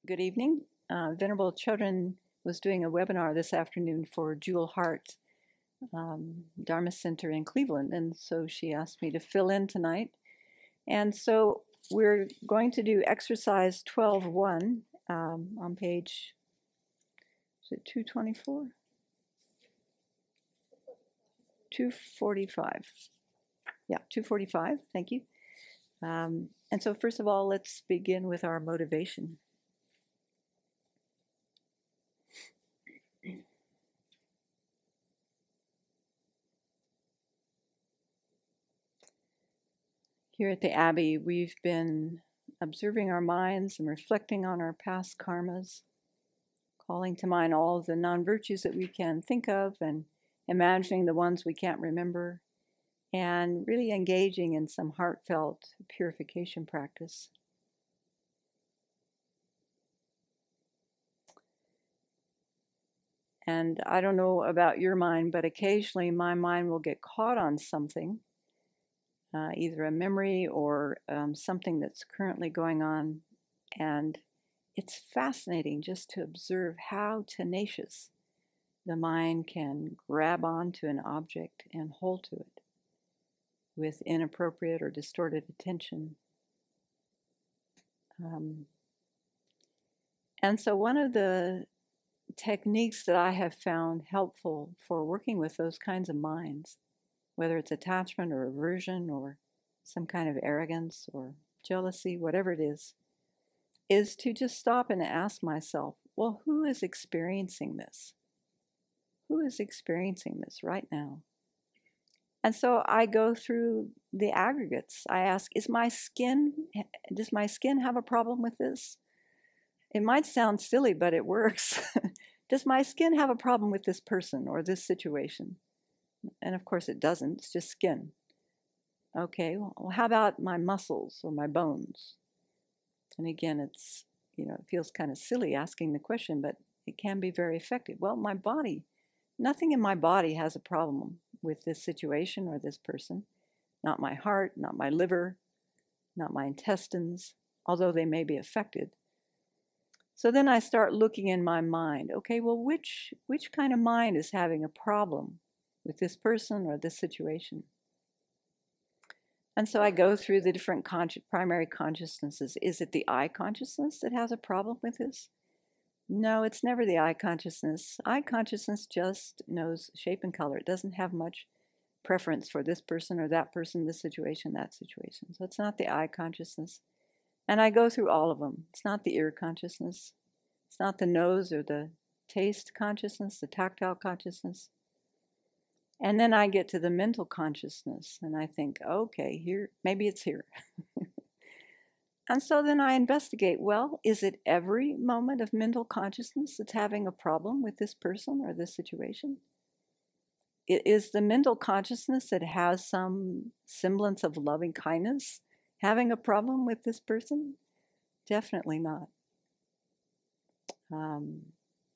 Good evening. Venerable Children was doing a webinar this afternoon for Jewel Hart Dharma Center in Cleveland, and so she asked me to fill in tonight. And so we're going to do exercise 12.1 on page, is it 224? 245. Yeah, 245, thank you. And so first of all, let's begin with our motivation. Here at the Abbey, we've been observing our minds and reflecting on our past karmas, calling to mind all the non-virtues that we can think of and imagining the ones we can't remember, and really engaging in some heartfelt purification practice. And I don't know about your mind, but occasionally my mind will get caught on something, either a memory or something that's currently going on. And it's fascinating just to observe how tenacious the mind can grab onto an object and hold to it with inappropriate or distorted attention. And so one of the techniques that I have found helpful for working with those kinds of minds, whether it's attachment or aversion or some kind of arrogance or jealousy, whatever it is to just stop and ask myself, well, who is experiencing this? Who is experiencing this right now? And so I go through the aggregates. I ask, does my skin have a problem with this? It might sound silly, but it works. Does my skin have a problem with this person or this situation? And of course it doesn't, it's just skin. Okay, well, how about my muscles or my bones? And again, it feels kind of silly asking the question, but it can be very effective. Well, my body, nothing in my body has a problem with this situation or this person. Not my heart, not my liver, not my intestines, although they may be affected. So then I start looking in my mind. Okay, well, which kind of mind is having a problem with this person or this situation? And so I go through the different primary consciousnesses. Is it the I consciousness that has a problem with this? No, it's never the I consciousness. I consciousness just knows shape and color. It doesn't have much preference for this person or that person, this situation, that situation. So it's not the I consciousness. And I go through all of them. It's not the ear consciousness. It's not the nose or the taste consciousness, the tactile consciousness. And then I get to the mental consciousness and I think, okay, here, maybe it's here. And so then I investigate, well, is it every moment of mental consciousness that's having a problem with this person or this situation? Is the mental consciousness that has some semblance of loving kindness having a problem with this person? Definitely not.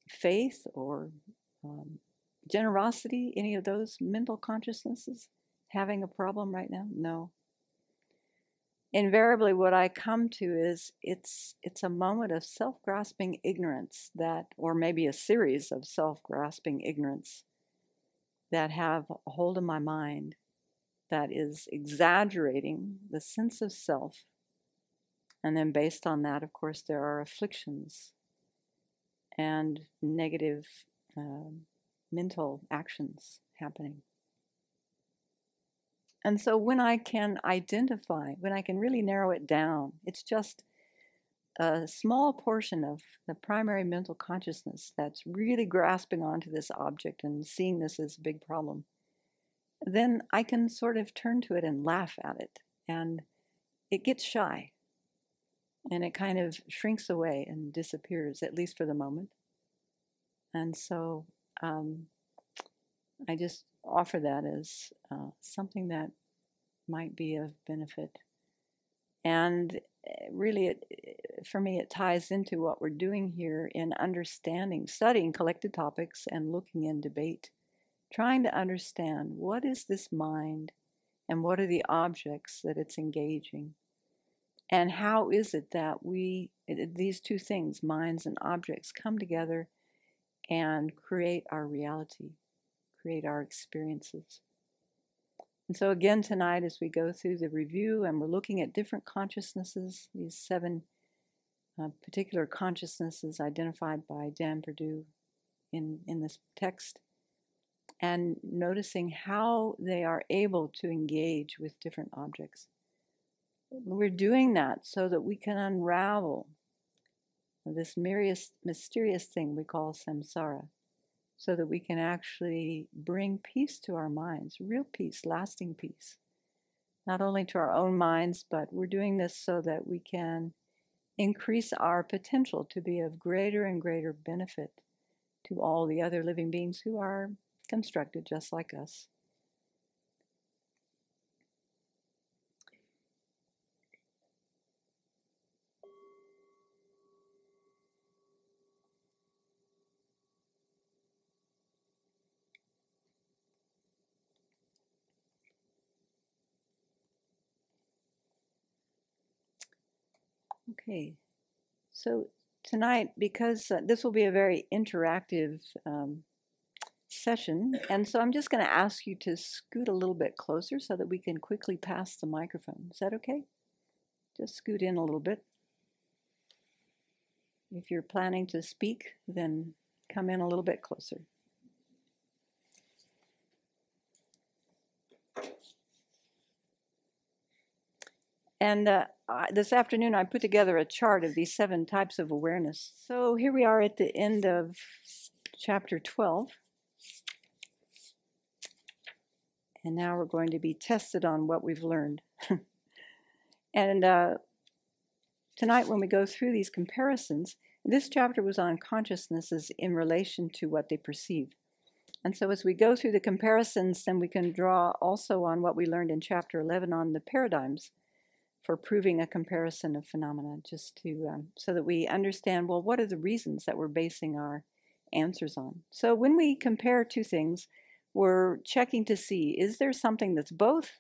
Faith or generosity, any of those mental consciousnesses having a problem right now? No. Invariably what I come to is it's a moment of self-grasping ignorance that, or maybe a series of self-grasping ignorance that have a hold of my mind that is exaggerating the sense of self. And then based on that, of course, there are afflictions and negative mental actions happening. And so when I can identify, when I can really narrow it down, it's just a small portion of the primary mental consciousness that's really grasping onto this object and seeing this as a big problem, then I can sort of turn to it and laugh at it. And it gets shy. And it kind of shrinks away and disappears, at least for the moment. And so I just offer that as something that might be of benefit. And really, for me, it ties into what we're doing here in understanding, studying collected topics and looking in debate, trying to understand what is this mind and what are the objects that it's engaging. And how is it that these two things, minds and objects, come together and create our reality, create our experiences? And so again tonight, as we go through the review and we're looking at different consciousnesses, these 7 particular consciousnesses identified by Dan Perdue in this text, and noticing how they are able to engage with different objects. We're doing that so that we can unravel this mysterious thing we call samsara, so that we can actually bring peace to our minds, real peace, lasting peace, not only to our own minds, but we're doing this so that we can increase our potential to be of greater and greater benefit to all the other living beings who are constructed just like us. Okay, so tonight, because this will be a very interactive session, and so I'm just going to ask you to scoot a little bit closer so that we can quickly pass the microphone. Is that okay? Just scoot in a little bit. If you're planning to speak, then come in a little bit closer. And this afternoon, I put together a chart of these 7 types of awareness. So here we are at the end of chapter 12. And now we're going to be tested on what we've learned. And tonight, when we go through these comparisons, this chapter was on consciousnesses in relation to what they perceive. And so as we go through the comparisons, then we can draw also on what we learned in chapter 11 on the paradigms for proving a comparison of phenomena, just to so that we understand, well, what are the reasons that we're basing our answers on? So when we compare 2 things, we're checking to see, is there something that's both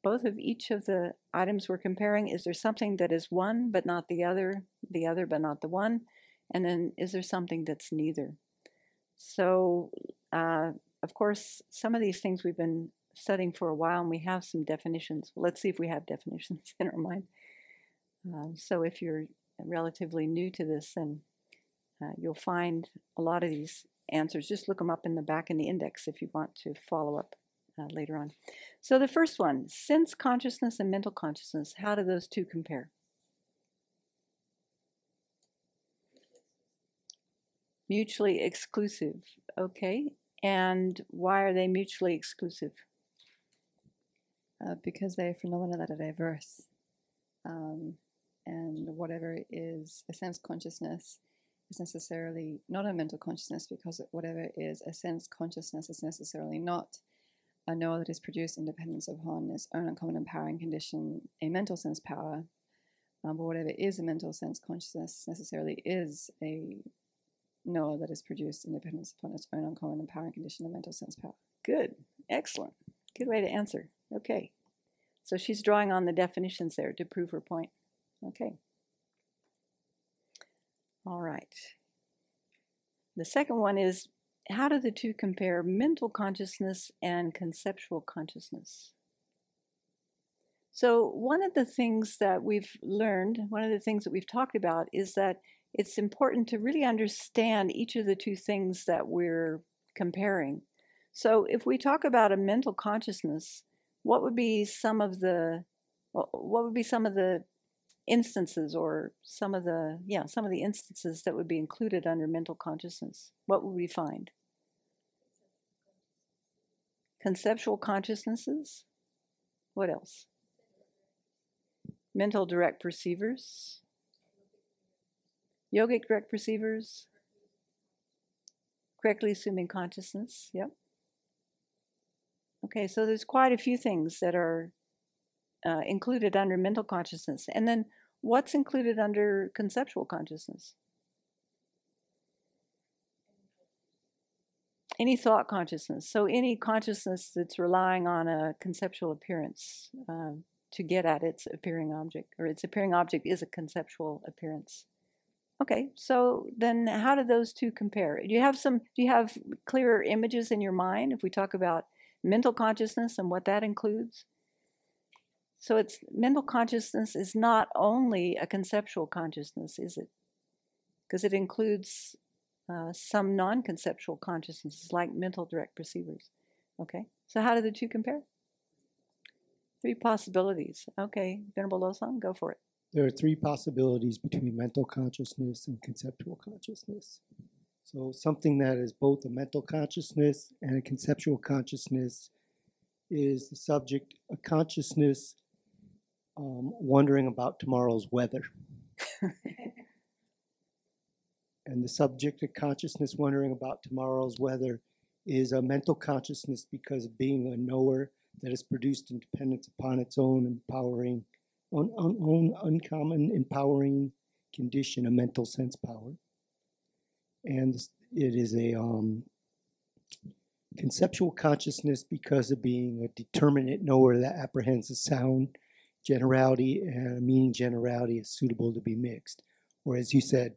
of each of the items we're comparing? Is there something that is one but not the other but not the one? And then is there something that's neither? So, of course, some of these things we've been studying for a while, and we have some definitions. Let's see if we have definitions in our mind. So if you're relatively new to this, then you'll find a lot of these answers. Just look them up in the back in the index if you want to follow up later on. So the first one, sense consciousness and mental consciousness, how do those 2 compare? Mutually exclusive. Okay. And why are they mutually exclusive? Because they're phenomena that are diverse. And whatever is a sense consciousness is necessarily not a mental consciousness, because whatever is a sense consciousness is necessarily not a knower that is produced in dependence upon its own uncommon empowering condition, a mental sense power. But whatever is a mental sense consciousness necessarily is a knower that is produced in dependence upon its own uncommon empowering condition of mental sense power. Good. Excellent. Good way to answer. Okay. So she's drawing on the definitions there to prove her point. Okay. All right. The second one is, how do the 2 compare mental consciousness and conceptual consciousness? So one of the things that we've learned, one of the things that we've talked about, is that it's important to really understand each of the 2 things that we're comparing. So if we talk about a mental consciousness, what would be some of the instances, or some of the instances that would be included under mental consciousness? What would we find? Conceptual consciousnesses. What else? Mental direct perceivers. Yogic direct perceivers. Correctly assuming consciousness. Yep. Okay, so there's quite a few things that are included under mental consciousness. And then what's included under conceptual consciousness? Any thought consciousness. So any consciousness that's relying on a conceptual appearance to get at its appearing object, or its appearing object is a conceptual appearance. Okay, so then how do those two compare? Do you have clearer images in your mind if we talk about mental consciousness and what that includes? So it's mental consciousness is not only a conceptual consciousness, is it? Because it includes some non-conceptual consciousnesses like mental direct perceivers. Okay, so how do the two compare? 3 possibilities. Okay, Venerable Losang, go for it. There are 3 possibilities between mental consciousness and conceptual consciousness. So something that is both a mental consciousness and a conceptual consciousness is the subject of consciousness wondering about tomorrow's weather. And the subject of consciousness wondering about tomorrow's weather is a mental consciousness because of being a knower that is produced in dependence upon its own empowering, own uncommon empowering condition, a mental sense power. And it is a conceptual consciousness because of being a determinate knower that apprehends a sound generality and a meaning generality is suitable to be mixed. Or as you said,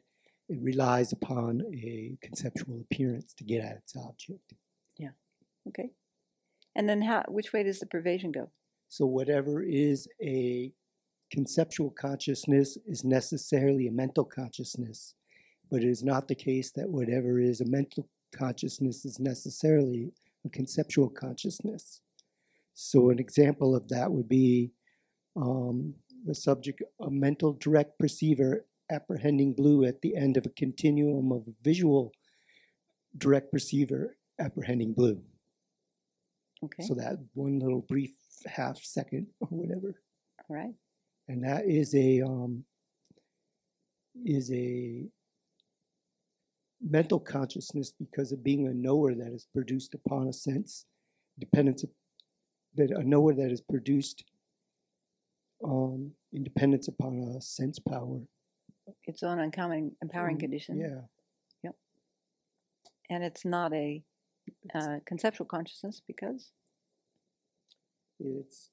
it relies upon a conceptual appearance to get at its object. Yeah. Okay. And then which way does the pervasion go? So whatever is a conceptual consciousness is necessarily a mental consciousness, but it is not the case that whatever is a mental consciousness is necessarily a conceptual consciousness. So an example of that would be the subject, a mental direct perceiver apprehending blue at the end of a continuum of a visual direct perceiver apprehending blue. Okay. So that one little brief half second or whatever. All right. And that is a mental consciousness because of being a knower that is produced upon a sense dependence, that a knower that is produced in dependence upon a sense power. Its own uncommon empowering condition. Yeah. Yep. And it's not a conceptual consciousness because? It's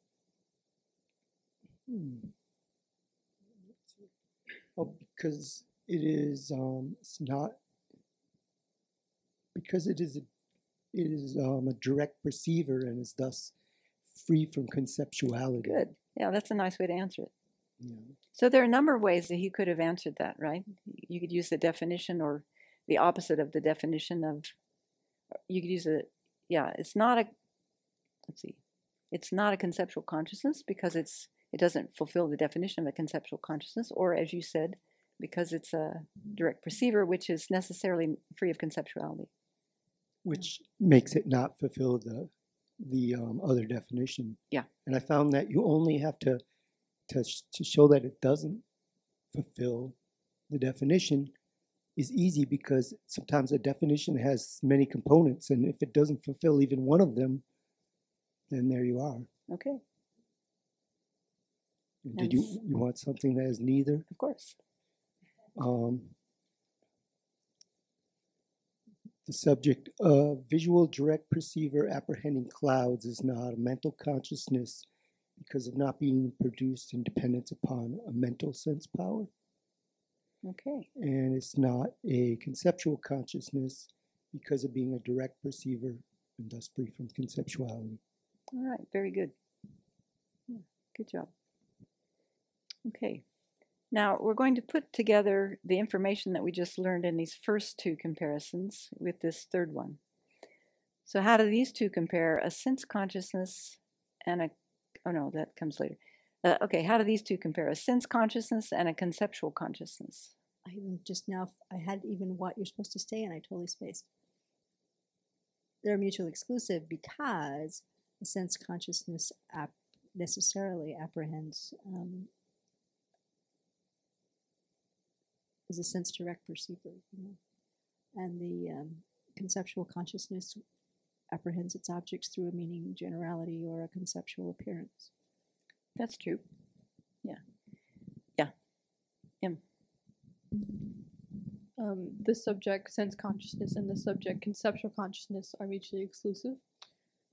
because it is it's not because it is a direct perceiver and is thus free from conceptuality. Good. Yeah, that's a nice way to answer it. Yeah. So there are a number of ways that he could have answered that, right? You could use the definition or the opposite of the definition of, you could use it's not a, it's not a conceptual consciousness because it doesn't fulfill the definition of a conceptual consciousness, or as you said, because it's a direct perceiver, which is necessarily free of conceptuality. Which makes it not fulfill the other definition. Yeah. And I found that you only have to show that it doesn't fulfill the definition is easy because sometimes a definition has many components, and if it doesn't fulfill even one of them, then there you are. Okay. Did you want something that is neither? Of course. The subject of visual direct perceiver apprehending clouds is not a mental consciousness because of not being produced in dependence upon a mental sense power. Okay. And it's not a conceptual consciousness because of being a direct perceiver and thus free from conceptuality. All right, very good. Yeah, good job. Okay. Now, we're going to put together the information that we just learned in these first 2 comparisons with this third one. So how do these 2 compare? A sense consciousness and a... Oh, no, that comes later. Okay, how do these 2 compare? A sense consciousness and a conceptual consciousness. I had even what you're supposed to say, and I totally spaced. They're mutually exclusive because a sense consciousness necessarily apprehends is a sense direct perceiver, and the conceptual consciousness apprehends its objects through a meaning generality or a conceptual appearance. That's true. Yeah. Yeah. The subject sense consciousness and the subject conceptual consciousness are mutually exclusive.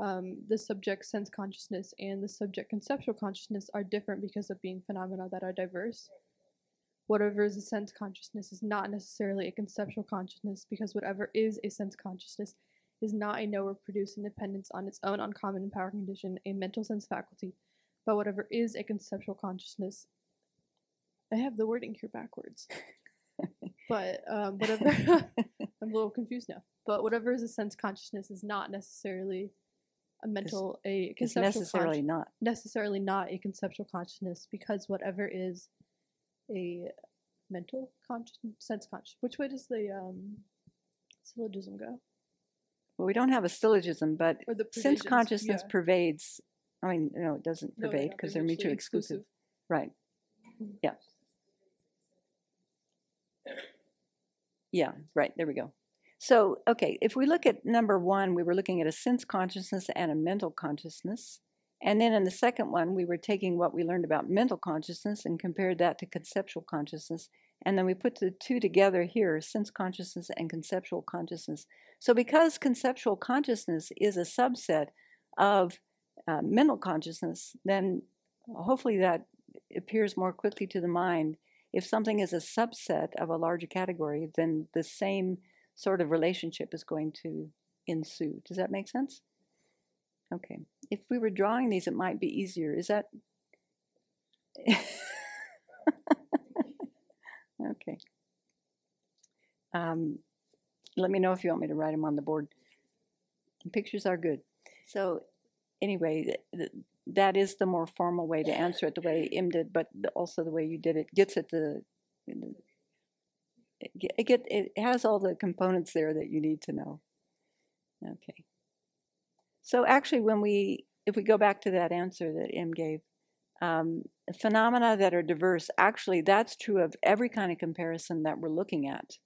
the subject sense consciousness and the subject conceptual consciousness are different because of being phenomena that are diverse. Whatever is a sense consciousness is not necessarily a conceptual consciousness, because whatever is a sense consciousness is not a knower produced independence on its own uncommon and power condition, a mental sense faculty, but whatever is a conceptual consciousness. I have the wording here backwards. But whatever, I'm a little confused now. But whatever is a sense consciousness is not necessarily a mental, a conceptual necessarily not a conceptual consciousness, because whatever is a mental sense conscious. Which way does the syllogism go? Well, we don't have a syllogism, but sense consciousness yeah. pervades. I mean, no, it doesn't pervade because they're mutually exclusive. Right. Yeah. Yeah, right. There we go. So, okay, if we look at number one, we were looking at a sense consciousness and a mental consciousness. And then in the second one, we were taking what we learned about mental consciousness and compared that to conceptual consciousness. And then we put the two together here, sense consciousness and conceptual consciousness. So because conceptual consciousness is a subset of mental consciousness, then hopefully that appears more quickly to the mind. If something is a subset of a larger category, then the same sort of relationship is going to ensue. Does that make sense? Okay. If we were drawing these, it might be easier. Is that? Okay. Let me know if you want me to write them on the board. Pictures are good. So anyway, that is the more formal way to answer it, the way Im did, but also the way you did it gets at it has all the components there that you need to know. Okay. So actually, if we go back to that answer that Im gave, phenomena that are diverse, actually that's true of every kind of comparison that we're looking at.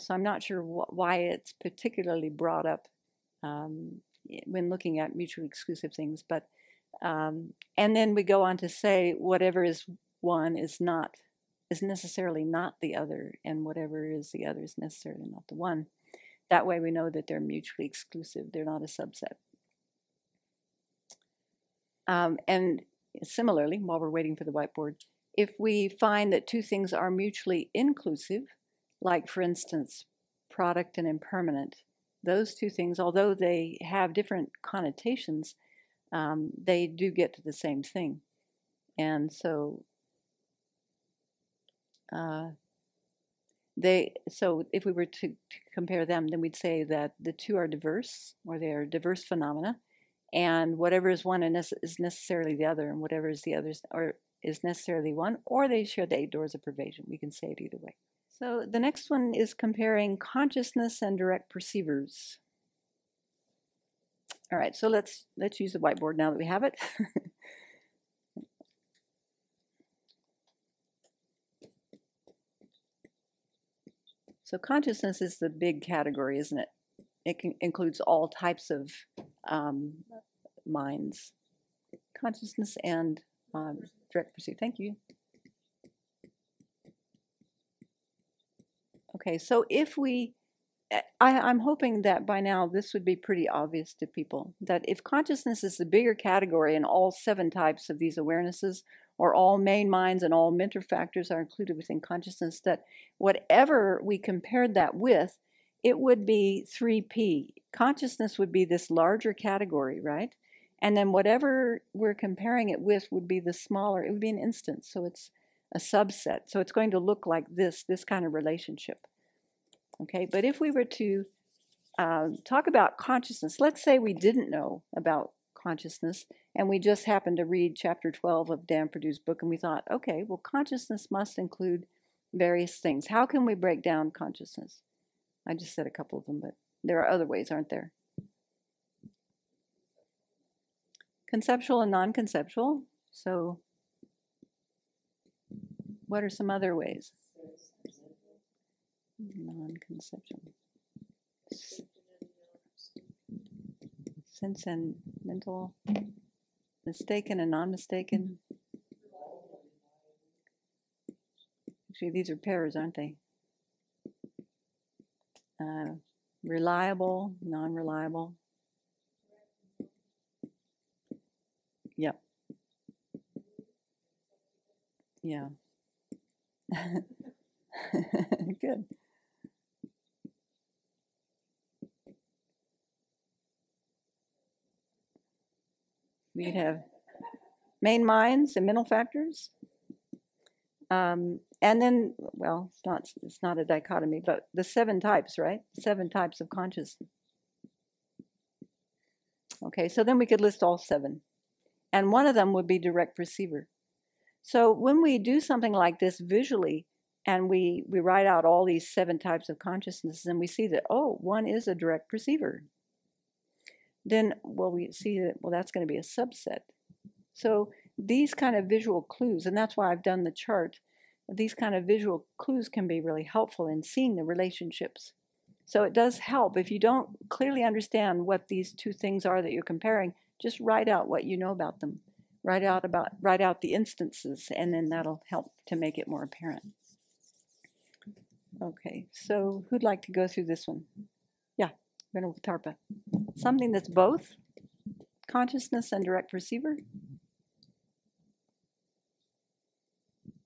So I'm not sure why it's particularly brought up when looking at mutually exclusive things, but and then we go on to say whatever is one is necessarily not the other, and whatever is the other is necessarily not the one. That way we know that they're mutually exclusive. They're not a subset. And similarly, while we're waiting for the whiteboard, if we find that two things are mutually inclusive, like for instance, product and impermanent, those two things, although they have different connotations, they do get to the same thing. And so so if we were to compare them, then we'd say that the two are diverse, or they are diverse phenomena, and whatever is one is necessarily the other, and whatever is the other is necessarily one, or they share the 8 doors of pervasion. We can say it either way. So the next one is comparing consciousness and direct perceivers. All right, so let's use the whiteboard now that we have it. So consciousness is the big category, isn't it? It includes all types of minds. Consciousness and direct perceive. Thank you. Okay, so if I'm hoping that by now this would be pretty obvious to people, that if consciousness is the bigger category and all 7 types of these awarenesses, or all main minds and all mental factors are included within consciousness, that whatever we compared that with, it would be 3P. Consciousness would be this larger category, right? And then whatever we're comparing it with would be the smaller, it would be an instance, so it's a subset. So it's going to look like this kind of relationship. Okay, but if we were to talk about consciousness, let's say we didn't know about consciousness, and we just happened to read chapter 12 of Dan Perdue's book, and we thought, okay, well, consciousness must include various things. How can we break down consciousness? I just said a couple of them, but there are other ways, aren't there? Conceptual and non-conceptual. So what are some other ways? Non-conceptual. Sense and mental. Mistaken and non-mistaken. Actually, these are pairs, aren't they? Reliable, non-reliable. Yeah. Good. We could have main minds and mental factors. And then, well, it's not a dichotomy, but the 7 types, right? 7 types of consciousness. Okay, so then we could list all 7. And one of them would be direct perceiver. So when we do something like this visually, and we write out all these 7 types of consciousness, and we see that, oh, one is a direct perceiver, then, well, we see that, well, that's going to be a subset. So these kind of visual clues, and that's why I've done the chart, these kind of visual clues can be really helpful in seeing the relationships. So it does help. If you don't clearly understand what these 2 things are that you're comparing, just write out what you know about them. Write out the instances, and then that'll help to make it more apparent. Okay, so who'd like to go through this one? Yeah, Venerable Tarpa. Something that's both consciousness and direct perceiver?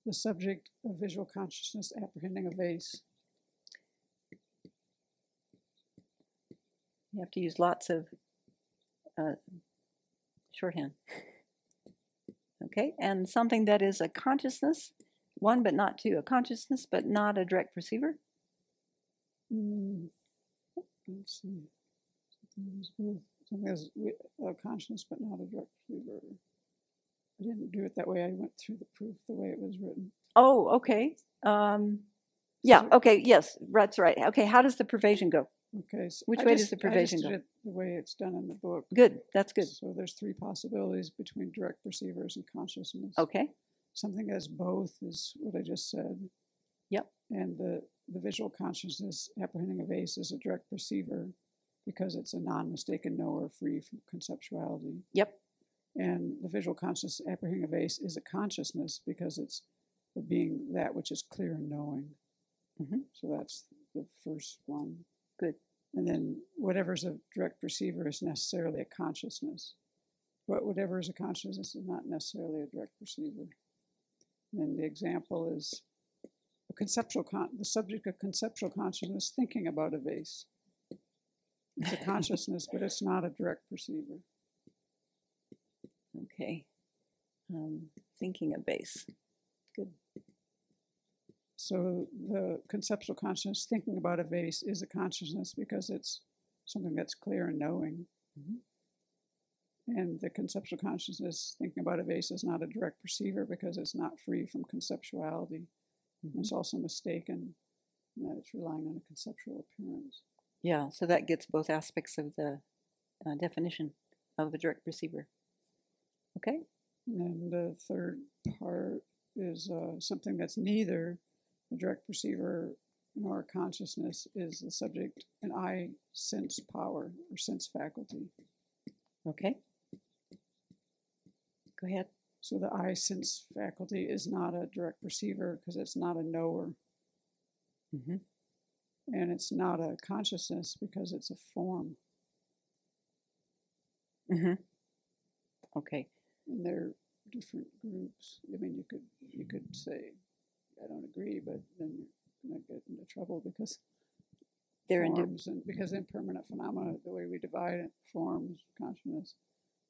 The subject of visual consciousness apprehending a vase. You have to use lots of shorthand. Okay, and something that is a consciousness, 1 but not 2, a consciousness but not a direct perceiver? Let's see. Something is a consciousness but not a direct perceiver. I didn't do it that way. I went through the proof the way it was written. Oh, okay. Yeah, okay, yes, that's right. Okay, how does the pervasion go? Okay. So Which way does the pervasion I just go? did it the way it's done in the book. Good, that's good. So there's 3 possibilities between direct perceivers and consciousness. Okay. Something as both is what I just said. Yep. And the visual consciousness apprehending a vase is a direct perceiver because it's a non-mistaken knower free from conceptuality. Yep. And the visual consciousness apprehending a vase is a consciousness because it's being that which is clear and knowing. Mm-hmm. So that's the first one. Good. And then whatever's a direct perceiver is necessarily a consciousness. But whatever is a consciousness is not necessarily a direct perceiver. And the example is the subject of conceptual consciousness thinking about a vase. It's a consciousness, but it's not a direct perceiver. Okay. Thinking a vase. Good. So the conceptual consciousness thinking about a vase is a consciousness because it's something that's clear and knowing. Mm-hmm. And the conceptual consciousness thinking about a vase is not a direct perceiver because it's not free from conceptuality. Mm-hmm. It's also mistaken in that it's relying on a conceptual appearance. Yeah, so that gets both aspects of the definition of a direct perceiver. Okay. And the third part is something that's neither a direct perceiver nor a consciousness is the subject, an eye sense power or sense faculty. Okay. Go ahead. So the eye sense faculty is not a direct perceiver because it's not a knower. Mm-hmm. And it's not a consciousness because it's a form. Mm-hmm. Okay. And they're different groups. I mean, you could say, I don't agree, but then you're going to get into trouble because they're forms and because impermanent phenomena, the way we divide it, forms, consciousness.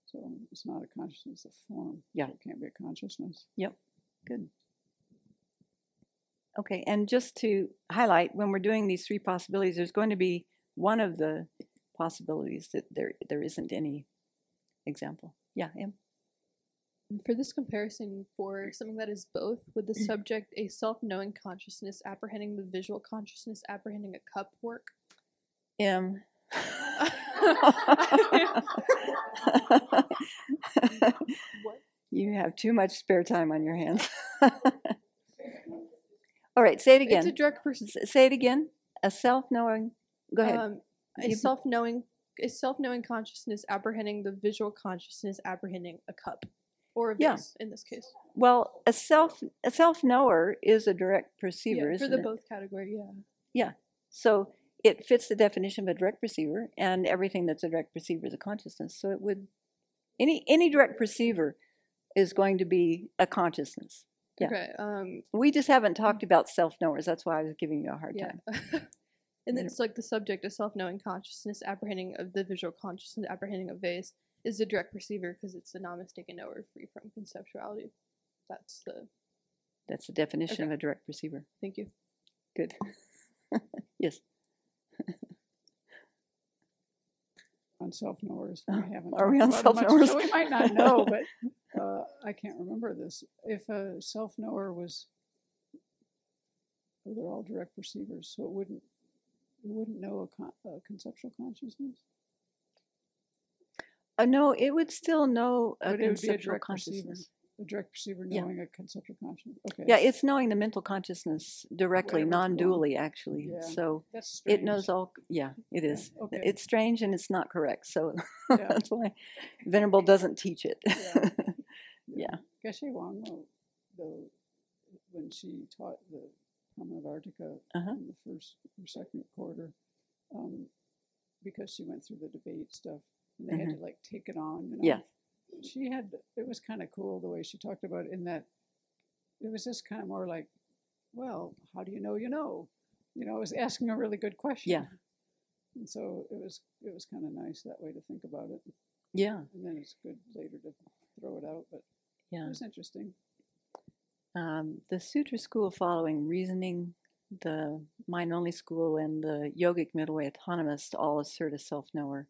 So it's not a consciousness, it's a form. Yeah. So it can't be a consciousness. Yep. Good. Okay, and just to highlight, when we're doing these 3 possibilities, there's going to be one of the possibilities that there isn't any example. Yeah, Em? For this comparison, for something that is both, would the subject, a self-knowing consciousness apprehending the visual consciousness apprehending a cup work? Em? What? You have too much spare time on your hands. All right, say it again. It's a direct person. Say it again. A self-knowing. Go ahead. A self-knowing consciousness apprehending the visual consciousness apprehending a cup or a vase in this case. Well, a self-knower is a direct perceiver, for isn't the it? both category, yeah. Yeah. So it fits the definition of a direct perceiver, and everything that's a direct perceiver is a consciousness. So it would any direct perceiver is going to be a consciousness. Yeah. Okay. We just haven't talked about self-knowers. That's why I was giving you a hard Yeah. time. And it's like the subject of self-knowing consciousness, apprehending of the visual consciousness, apprehending of vase, is the direct perceiver because it's the non-mistaken knower free from conceptuality. That's the definition Okay. of a direct perceiver. Thank you. Good. Yes. On self-knowers, we haven't Are we talked on about it much, self-knowers? so we might not know, but I can't remember this. If a self-knower was, well, they're all direct perceivers, so it wouldn't know a conceptual consciousness. No, it would still know a But it would be a conceptual direct perceiver. consciousness. A direct perceiver Yeah. knowing a conceptual consciousness. Okay. Yeah, it's knowing the mental consciousness directly, Whatever's wrong. non-dually, actually. Yeah. So That's strange. it knows all. Yeah, it Yeah, is. okay. It's strange and it's not correct. So Yeah. that's why Venerable doesn't teach it. Yeah. Yeah. Geshe Wang, when she taught the Common of Artica Uh-huh. in the first or second quarter, because she went through the debate stuff, and they had to like take it on. You know? Yeah. She had, it was kind of cool the way she talked about it, in that it was just kind of more like, well, how do you know you know? You know, it was asking a really good question. Yeah. And so it was kind of nice that way to think about it. Yeah. And then it's good later to throw it out, but Yeah. it was interesting. The Sutra school following reasoning, the mind-only school, and the yogic middle way autonomous all assert a self-knower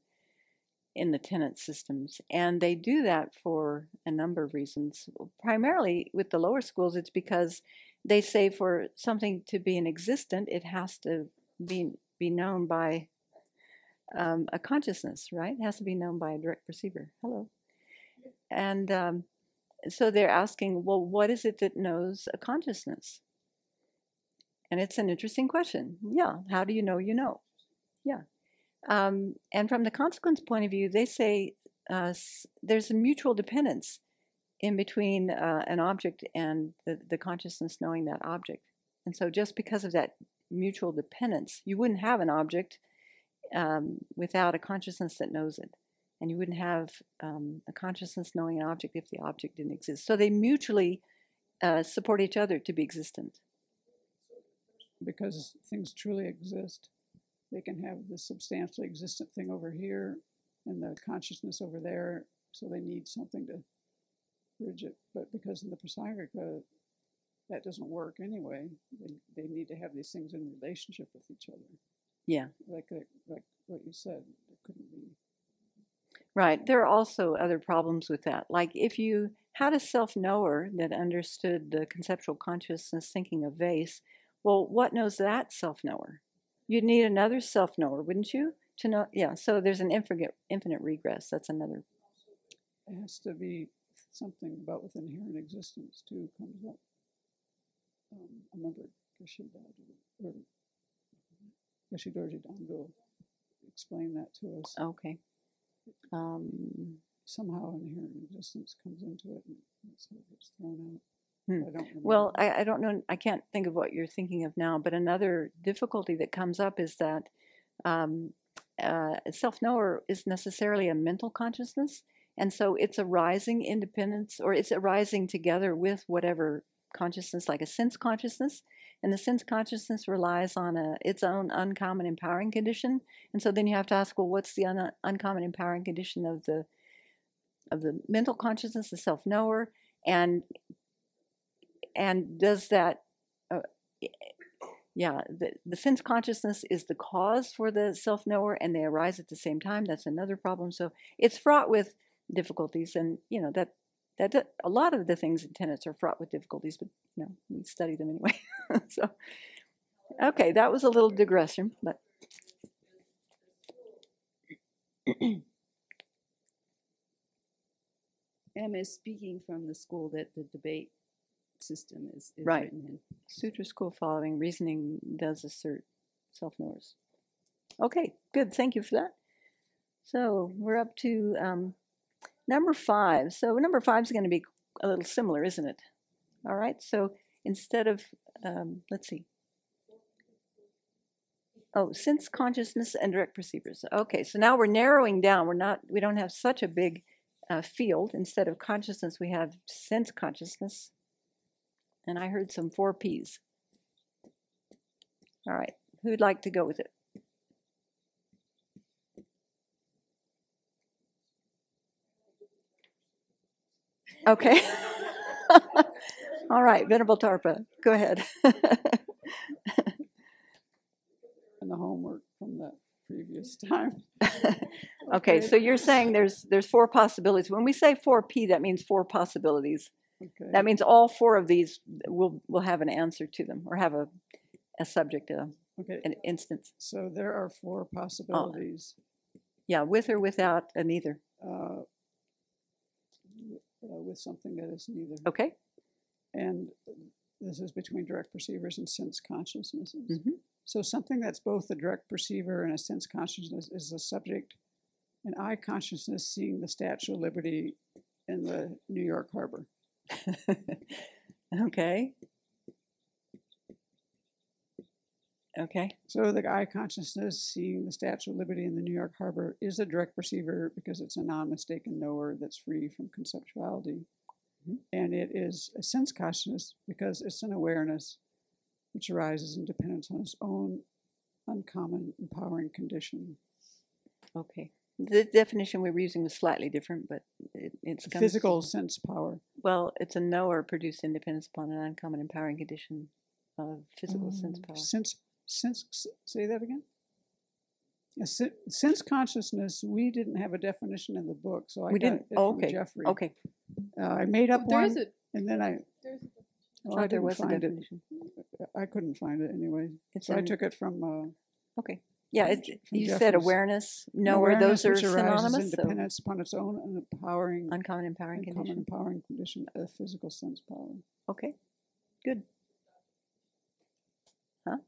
in the tenet systems. And they do that for a number of reasons. Primarily with the lower schools, it's because they say for something to be an existent, it has to be known by a consciousness, right? It has to be known by a direct perceiver. Hello. And so they're asking, well, what is it that knows a consciousness? And it's an interesting question. Yeah, how do you know you know? Yeah. And from the consequence point of view, they say there's a mutual dependence in between an object and the consciousness knowing that object. And so just because of that mutual dependence, you wouldn't have an object without a consciousness that knows it. And you wouldn't have a consciousness knowing an object if the object didn't exist. So they mutually support each other to be existent. Because things truly exist, they can have the substantially existent thing over here and the consciousness over there, so they need something to bridge it. But because in the Prasangika, that doesn't work anyway. They need to have these things in relationship with each other. Yeah. Like what you said, it couldn't be. Right. There are also other problems with that. Like if you had a self-knower that understood the conceptual consciousness thinking of vase, well, what knows that self-knower? You'd need another self-knower, wouldn't you? To know, yeah. So there's an infinite regress. That's another. It has to be something about with inherent existence too comes up. I remember Geshe Dorji Dango explained that to us. Okay. Somehow inherent existence comes into it, and that's how it gets thrown out. I don't remember. Well, I don't know. I can't think of what you're thinking of now. But another difficulty that comes up is that self-knower is necessarily a mental consciousness, and so it's arising independence, or it's arising together with whatever consciousness, like a sense consciousness, and the sense consciousness relies on its own uncommon empowering condition. And so then you have to ask, well, what's the uncommon empowering condition of the mental consciousness, the self-knower, and does that, the sense consciousness is the cause for the self-knower, and they arise at the same time. That's another problem. So it's fraught with difficulties, and that a lot of the things in tenets are fraught with difficulties, but we study them anyway. So, okay, that was a little digression, but. Em is speaking from the school that the debate system is Right. written in. Sutra school following reasoning does assert self-knowers. Okay, good. Thank you for that. So we're up to number 5. So number 5 is going to be a little similar, isn't it? All right. So instead of, let's see. Oh, sense consciousness and direct perceivers. Okay. So now we're narrowing down. We don't have such a big field. Instead of consciousness, we have sense consciousness And I heard some 4 Ps. All right, who'd like to go with it? Okay. All right, Venerable Tarpa, go ahead. And the homework from the previous time. Okay, so you're saying there's 4 possibilities. When we say 4P, that means 4 possibilities. Okay. That means all 4 of these will have an answer to them, or have a subject, Okay. an instance. So there are 4 possibilities. Yeah, with or without a neither. With something that is neither. Okay. And this is between direct perceivers and sense consciousnesses. Mm-hmm. So something that's both a direct perceiver and a sense consciousness is a subject, an eye consciousness seeing the Statue of Liberty in the New York Harbor. Okay. Okay. So the eye consciousness seeing the Statue of Liberty in the New York Harbor is a direct perceiver because it's a non-mistaken knower that's free from conceptuality. Mm-hmm. And it is a sense consciousness because it's an awareness which arises in dependence on its own uncommon empowering condition. Okay. The definition we were using was slightly different, but it's physical sense power. Well, it's a knower produced independence upon an uncommon empowering condition of physical sense power. Say that again? Sense consciousness, we didn't have a definition in the book, so I got it from Jeffrey. Okay. I made up one, and then I thought there didn't was a find definition. I couldn't find it anyway. So I took it from. Okay. Yeah, you said Jeffrey's. awareness, knower. Those are which arises synonymous. in dependence upon its own uncommon empowering condition of physical sense power. Okay. Good. Huh?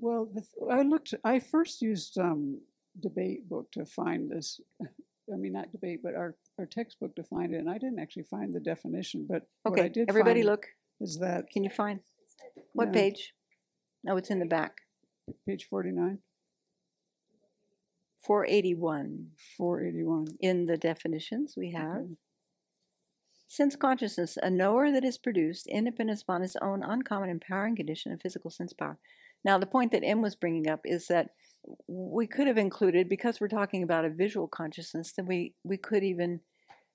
Well, I first used debate book to find this. I mean, not debate, but our textbook to find it, and I didn't actually find the definition. But what I did everybody find look. Is that can you find what page? Oh, it's in the back. Page 49. 481. 481. In the definitions we have. Sense consciousness, a knower that is produced independent upon its own uncommon empowering condition of physical sense power. Now, the point that M was bringing up is that we could have included, because we're talking about a visual consciousness, then we could even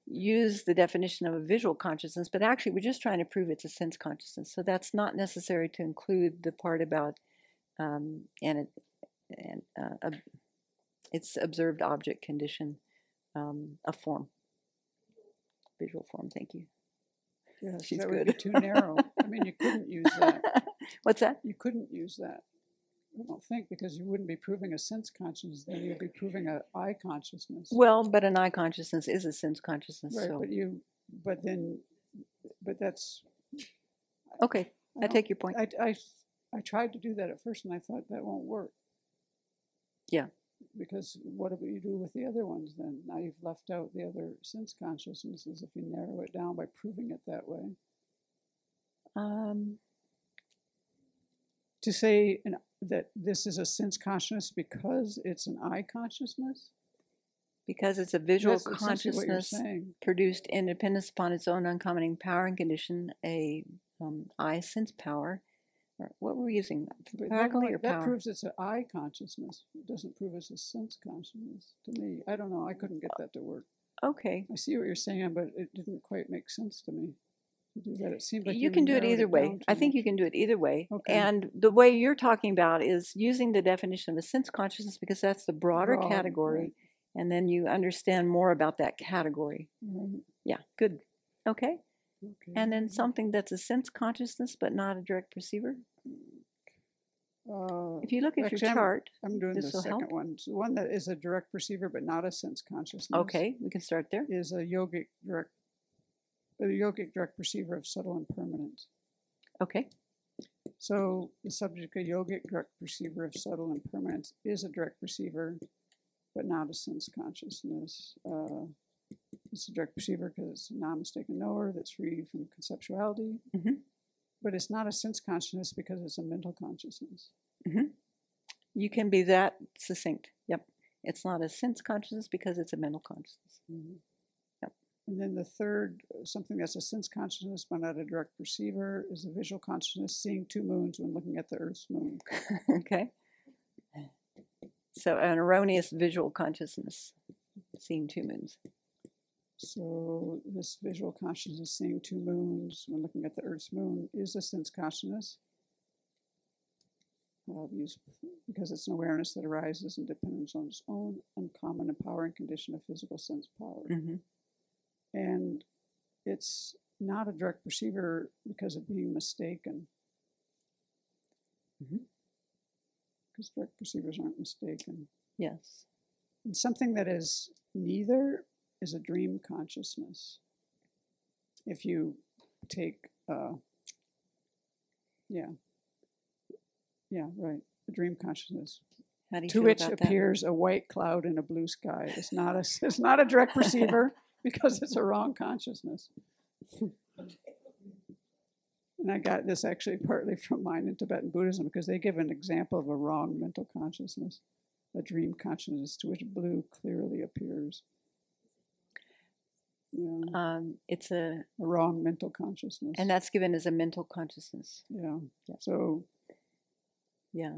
use the definition of a visual consciousness, but actually we're just trying to prove it's a sense consciousness. So that's not necessary to include the part about its observed object condition, a form. Visual form, thank you. Yes, she's that good. would be too narrow. I mean, you couldn't use that. What's that? You couldn't use that. I don't think, because you wouldn't be proving a sense consciousness, then you'd be proving an eye consciousness. Well, but an eye consciousness is a sense consciousness. Right, so. but that's... Okay, I take your point. I tried to do that at first, and I thought that won't work. Yeah. Because what do you do with the other ones then? Now you've left out the other sense consciousnesses if you narrow it down by proving it that way. To say that this is a sense consciousness because it's an eye consciousness? Because it's a visual That's essentially what you're consciousness saying. produced independence upon its own uncommon empowering condition, a eye sense power. Or what were we using? Faculty or that power? proves it's an eye consciousness. It doesn't prove it's a sense consciousness to me. I don't know. I couldn't get that to work. Okay. I see what you're saying, but it didn't quite make sense to me to do that. It seemed like you can do it narrowed either way. down too I think much. you can do it either way. Okay. And the way you're talking about is using the definition of a sense consciousness, because that's the broader Broad, category. right. And then you understand more about that category. Right. Yeah, good. Okay. Okay. And then something that's a sense consciousness but not a direct perceiver. If you look at actually, your chart, I'm doing the this will second help. one. So one that is a direct perceiver but not a sense consciousness. Okay, we can start there. Is a yogic direct perceiver of subtle impermanence. Okay. So the subject, a yogic direct perceiver of subtle impermanence, is a direct perceiver, but not a sense consciousness. It's a direct perceiver because it's a non-mistaken knower that's free from conceptuality. Mm-hmm. But it's not a sense consciousness because it's a mental consciousness. Mm-hmm. You can be that succinct. Yep. It's not a sense consciousness because it's a mental consciousness. Mm-hmm. Yep. And then the third, something that's a sense consciousness but not a direct perceiver, is a visual consciousness, seeing two moons when looking at the Earth's moon. Okay. So an erroneous visual consciousness, seeing two moons. So this visual consciousness, seeing two moons when looking at the Earth's moon, is a sense consciousness. Because it's an awareness that arises and depends on its own uncommon empowering condition of physical sense power. Mm-hmm. And it's not a direct perceiver because of being mistaken. Mm-hmm. Because direct perceivers aren't mistaken. Yes. And something that is neither is a dream consciousness. If you take, right, a dream consciousness, How do you to feel which about appears a white cloud in a blue sky. It's not a direct perceiver because it's a wrong consciousness. And I got this actually partly from mine in Tibetan Buddhism, because they give an example of a wrong mental consciousness, a dream consciousness to which blue clearly appears. Yeah. It's a wrong mental consciousness. And that's given as a mental consciousness. Yeah. Yeah. So yeah.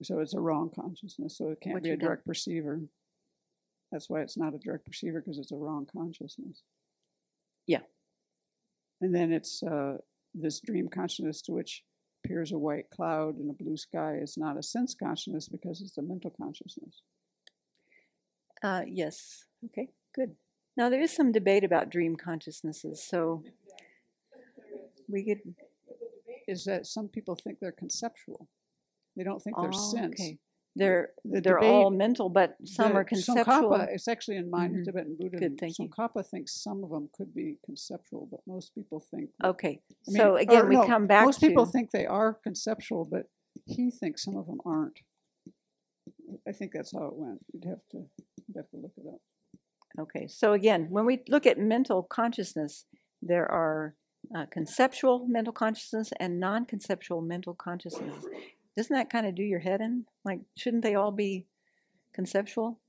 So it's a wrong consciousness. So it can't What be a you done? direct perceiver. That's why it's not a direct perceiver, because it's a wrong consciousness. Yeah. And then it's this dream consciousness to which appears a white cloud in a blue sky is not a sense consciousness because it's a mental consciousness. Yes. Okay, good. Now there is some debate about dream consciousnesses, so we could. Is that some people think they're conceptual. They don't think they're sense. Okay. They're debate- all mental, but some are conceptual. Tsongkhapa, it's actually in mine in Mhm. Tibetan Buddhism. Good, thank you. Tsongkhapa thinks some of them could be conceptual, but most people think. Okay. I mean, So again, or we no, come back most people to. think they are conceptual, but he thinks some of them aren't. I think that's how it went. You'd have to look it up. Okay. So again, when we look at mental consciousness, there are conceptual mental consciousness and non-conceptual mental consciousness. Doesn't that kind of do your head in? Like, shouldn't they all be conceptual?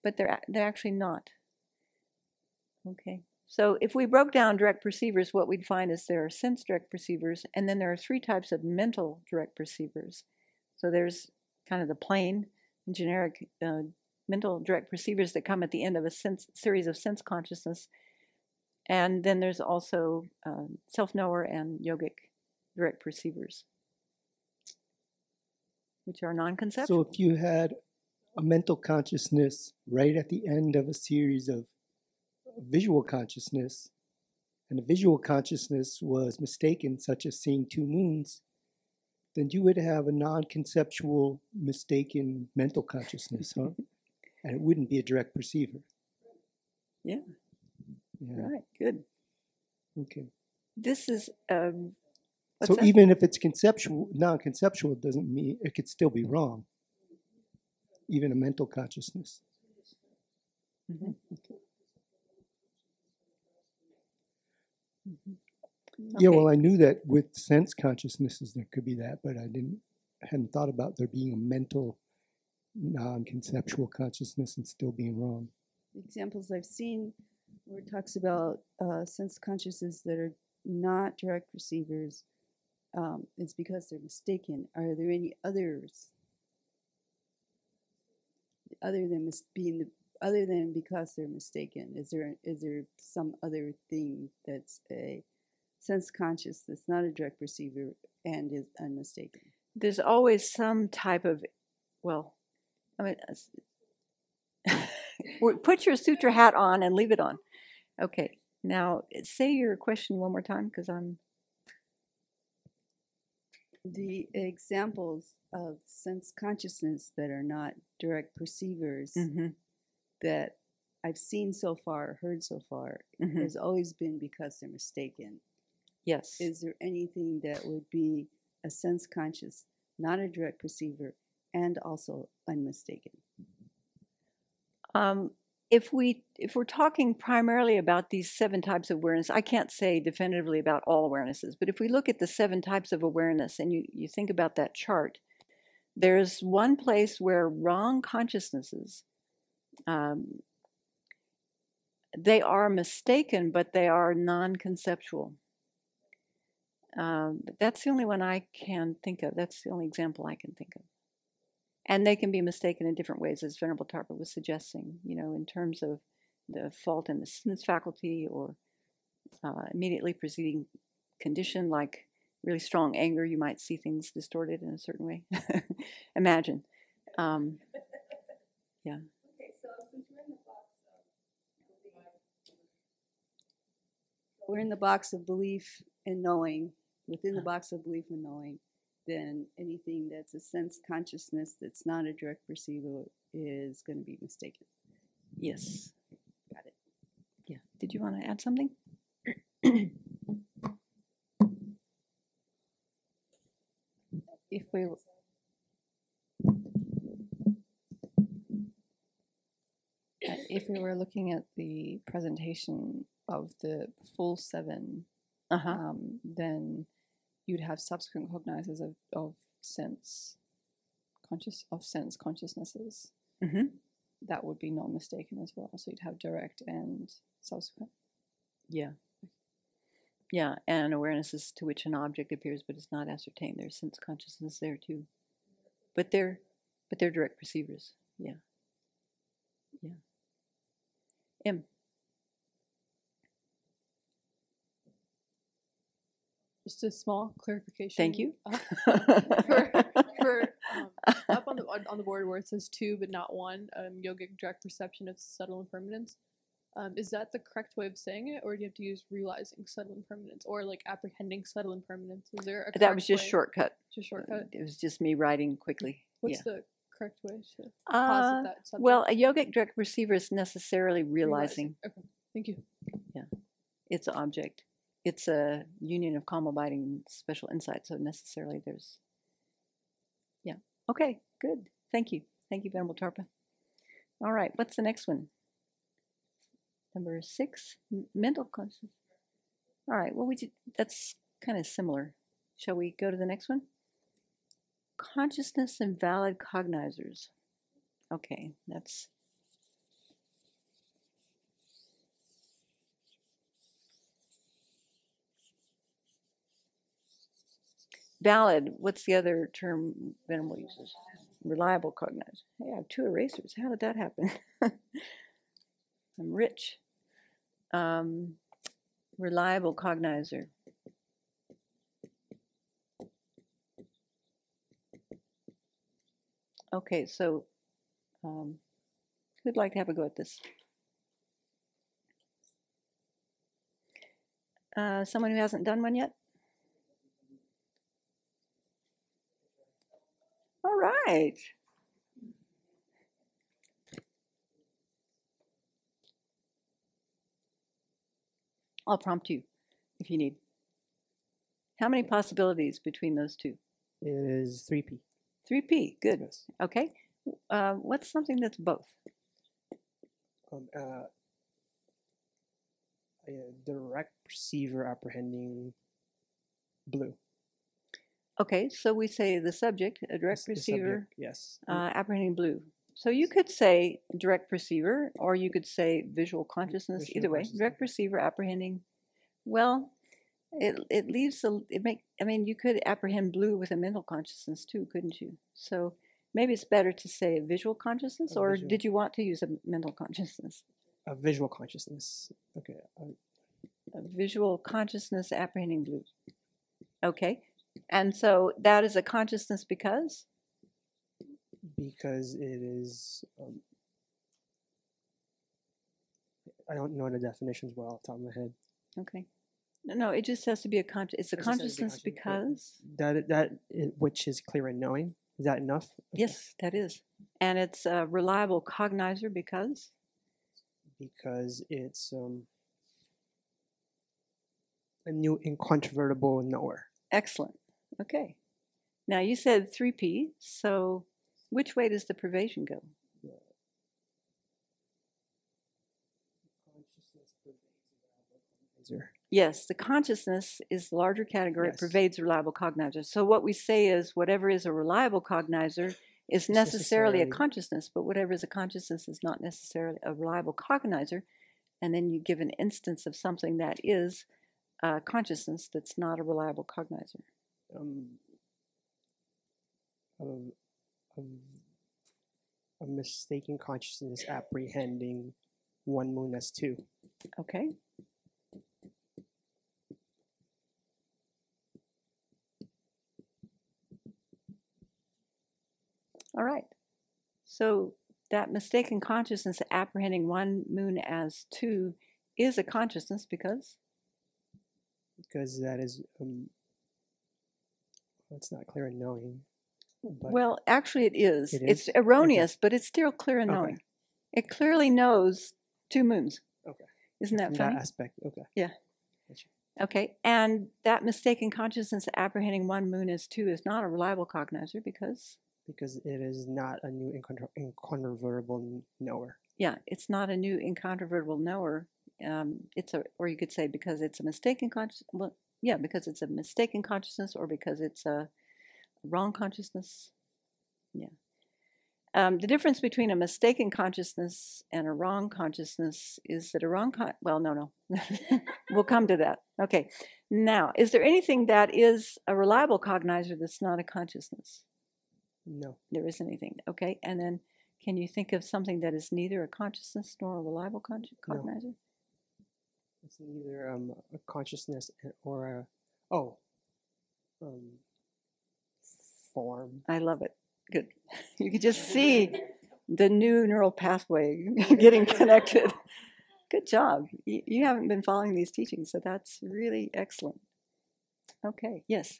But they're actually not. Okay. So if we broke down direct perceivers, what we'd find is there are sense direct perceivers, and then there are three types of mental direct perceivers. So there's kind of the plain, generic mental direct perceivers that come at the end of a series of sense consciousness. And then there's also self-knower and yogic direct perceivers, which are non-conceptual. So if you had a mental consciousness right at the end of a series of visual consciousness, and the visual consciousness was mistaken, such as seeing two moons, then you would have a non-conceptual mistaken mental consciousness, huh? And it wouldn't be a direct perceiver. Yeah. Yeah. Right. Good. Okay. This is. So even if it's conceptual, non-conceptual, doesn't mean it could still be wrong. Even a mental consciousness. Mm-hmm. Okay. Mm-hmm. Yeah, well, I knew that with sense consciousnesses there could be that, but I hadn't thought about there being a mental, non-conceptual consciousness and still being wrong. Examples I've seen where it talks about sense consciousness that are not direct receivers, it's because they're mistaken. Are there any others other than because they're mistaken? Is there some other thing that's a sense conscious that's not a direct perceiver and is unmistaken? There's always some type of, put your sutra hat on and leave it on. Okay, now say your question one more time, because I'm... The examples of sense consciousness that are not direct perceivers that I've seen so far, heard so far, has always been because they're mistaken. Yes. Is there anything that would be a sense conscious, not a direct perceiver, and also unmistaken? If we're talking primarily about these 7 types of awareness, I can't say definitively about all awarenesses, but if we look at the 7 types of awareness and you think about that chart, there's one place where wrong consciousnesses they are mistaken, but they are non-conceptual. That's the only one I can think of. That's the only example I can think of. And they can be mistaken in different ways, as Venerable Tarpa was suggesting, in terms of the fault in the sense faculty or immediately preceding condition, like really strong anger. You might see things distorted in a certain way. Imagine. Yeah. Okay, so since we're in the box of belief and knowing, within the box of belief and knowing, then anything that's a sense consciousness that's not a direct perceiver is going to be mistaken. Yes. Got it. Yeah. Did you want to add something? If we were looking at the presentation of the full seven, then you'd have subsequent cognizers of sense consciousnesses. That would be not mistaken as well. So you'd have direct and subsequent. Yeah. Yeah, and awarenesses to which an object appears but is not ascertained. There's sense consciousness there too. But they're direct perceivers. Yeah. Yeah. M. Just a small clarification. Thank you. For up on the board where it says 2 but not 1, yogic direct perception of subtle impermanence. Is that the correct way of saying it, or do you have to use realizing subtle impermanence, or like apprehending subtle impermanence? Is there a correct That was just way? shortcut. Just shortcut. It was just me writing quickly. What's the correct way to posit that subject? Well, a yogic direct perceiver is necessarily realizing. Okay, thank you. Yeah, it's an object. It's a union of calm abiding and special insight. So necessarily there's. Yeah. Okay. Good. Thank you. Thank you, Venerable Tarpa. All right. What's the next one? Number 6, mental consciousness. All right, well, that's kind of similar. Shall we go to the next one? Consciousness and valid cognizers. Okay, that's... Valid, what's the other term Venerable uses? Reliable cognizer. Hey, I have 2 erasers. How did that happen? I'm rich. Reliable cognizer. Okay, so who'd like to have a go at this? Someone who hasn't done one yet? All right. I'll prompt you if you need. How many possibilities between those two? It is 3P. 3P, good. Yes. Okay. What's something that's both? A direct perceiver apprehending blue. Okay, so we say the subject, a direct The perceiver, subject, yes. apprehending blue. So you could say direct perceiver, or you could say visual consciousness. Visual Either way, consciousness. direct perceiver apprehending. Well, it leaves you could apprehend blue with a mental consciousness too, couldn't you? So maybe it's better to say a visual consciousness, or did you want to use a mental consciousness? A visual consciousness. Okay. A visual consciousness apprehending blue. Okay, and so that is a consciousness because? Because it is. I don't know the definitions well off the top of my head. Okay. No, it just has to be a it's a consciousness because Which is clear in knowing. Is that enough? Okay. Yes, that is, and it's a reliable cognizer because it's a new incontrovertible knower. Excellent. Okay. Now you said 3P, so which way does the pervasion go? Yes, the consciousness is the larger category. Yes. It pervades reliable cognizer. So what we say is whatever is a reliable cognizer is necessarily a consciousness, but whatever is a consciousness is not necessarily a reliable cognizer. and then you give an instance of something that is consciousness that's not a reliable cognizer. A mistaken consciousness apprehending one moon as two. Okay. All right. So that mistaken consciousness apprehending one moon as two is a consciousness because that is it's not clear in knowing. But well, actually it is. It It's is? erroneous, but it's still clear in Okay. knowing. It clearly knows two moons. Okay. Isn't that From funny? that aspect, okay. Yeah. Gotcha. Okay. And that mistaken consciousness apprehending one moon as two is not a reliable cognizer because it is not a new incontrovertible knower. yeah, it's not a new incontrovertible knower. Or you could say because it's a mistaken consciousness. Well, yeah, because it's a mistaken consciousness, or because it's a wrong consciousness. Yeah. The difference between a mistaken consciousness and a wrong consciousness is that no. We'll come to that. Okay. Now, is there anything that is a reliable cognizer that's not a consciousness? No. There isn't anything. Okay. And then can you think of something that is neither a consciousness nor a reliable cognizer? No. It's neither a consciousness or form. I love it. Good. You can just see the new neural pathway getting connected. Good job. You haven't been following these teachings, so that's really excellent. Okay. Yes.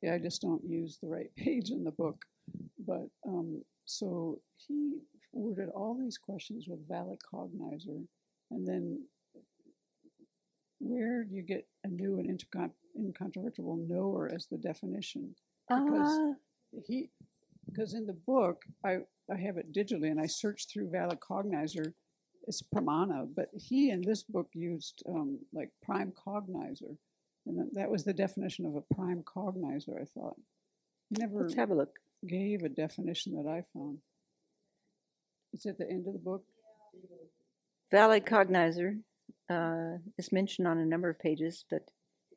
Yeah, I just don't use the right page in the book. But so he worded all these questions with valid cognizer, and then where do you get a new and incontrovertible knower as the definition? Because in the book I have it digitally and I searched through valid cognizer. It's pramana, but he in this book used like prime cognizer, and that was the definition of a prime cognizer. I thought he never Let's have a look. gave a definition that I found. It's at the end of the book. Valid cognizer is mentioned on a number of pages, but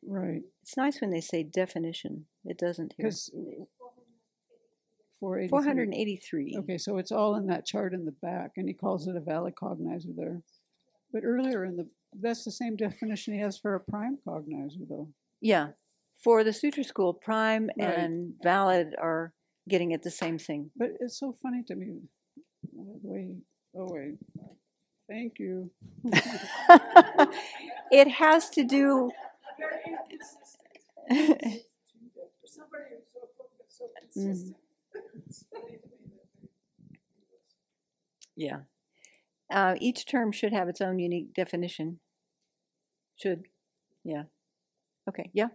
Right. it's nice when they say definition. It doesn't here. Because 483. Okay, so it's all in that chart in the back, and he calls it a valid cognizer there. But earlier that's the same definition he has for a prime cognizer, though. Yeah. For the Sutra school, prime Right. and valid are getting at the same thing. But it's so funny to me. Wait. Thank you. It has to do. Mhm. Yeah. Each term should have its own unique definition. Should. Yeah. Okay. Yeah.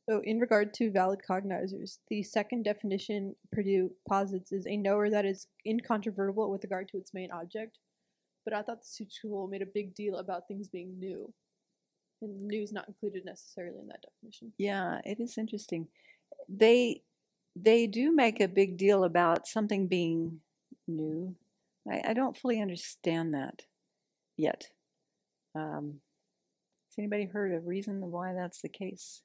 So in regard to valid cognizers, the second definition Purdue posits is a knower that is incontrovertible with regard to its main object. But I thought the Sutra school made a big deal about things being new. And new is not included necessarily in that definition. Yeah, it is interesting. They do make a big deal about something being new. I don't fully understand that yet. Has anybody heard a reason why that's the case?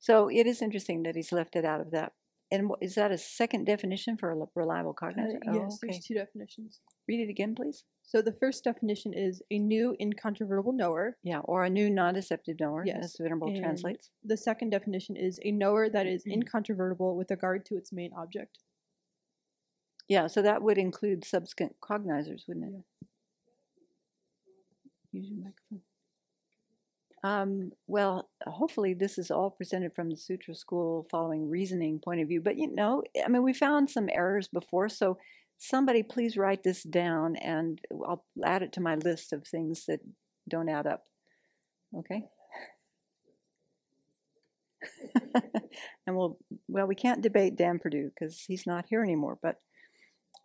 So it is interesting that he's left it out of that. And is that a second definition for a reliable cognizer? Yes, there's two definitions. Read it again, please. So the first definition is a new incontrovertible knower. Yeah, or a new non-deceptive knower, Yes, as Venerable and translates. The second definition is a knower that is incontrovertible with regard to its main object. Yeah, so that would include subsequent cognizers, wouldn't it? Yeah. Use your microphone. Well, hopefully this is all presented from the Sutra school following reasoning point of view. But, we found some errors before, so somebody please write this down and I'll add it to my list of things that don't add up. Okay? And we can't debate Dan Perdue because he's not here anymore, but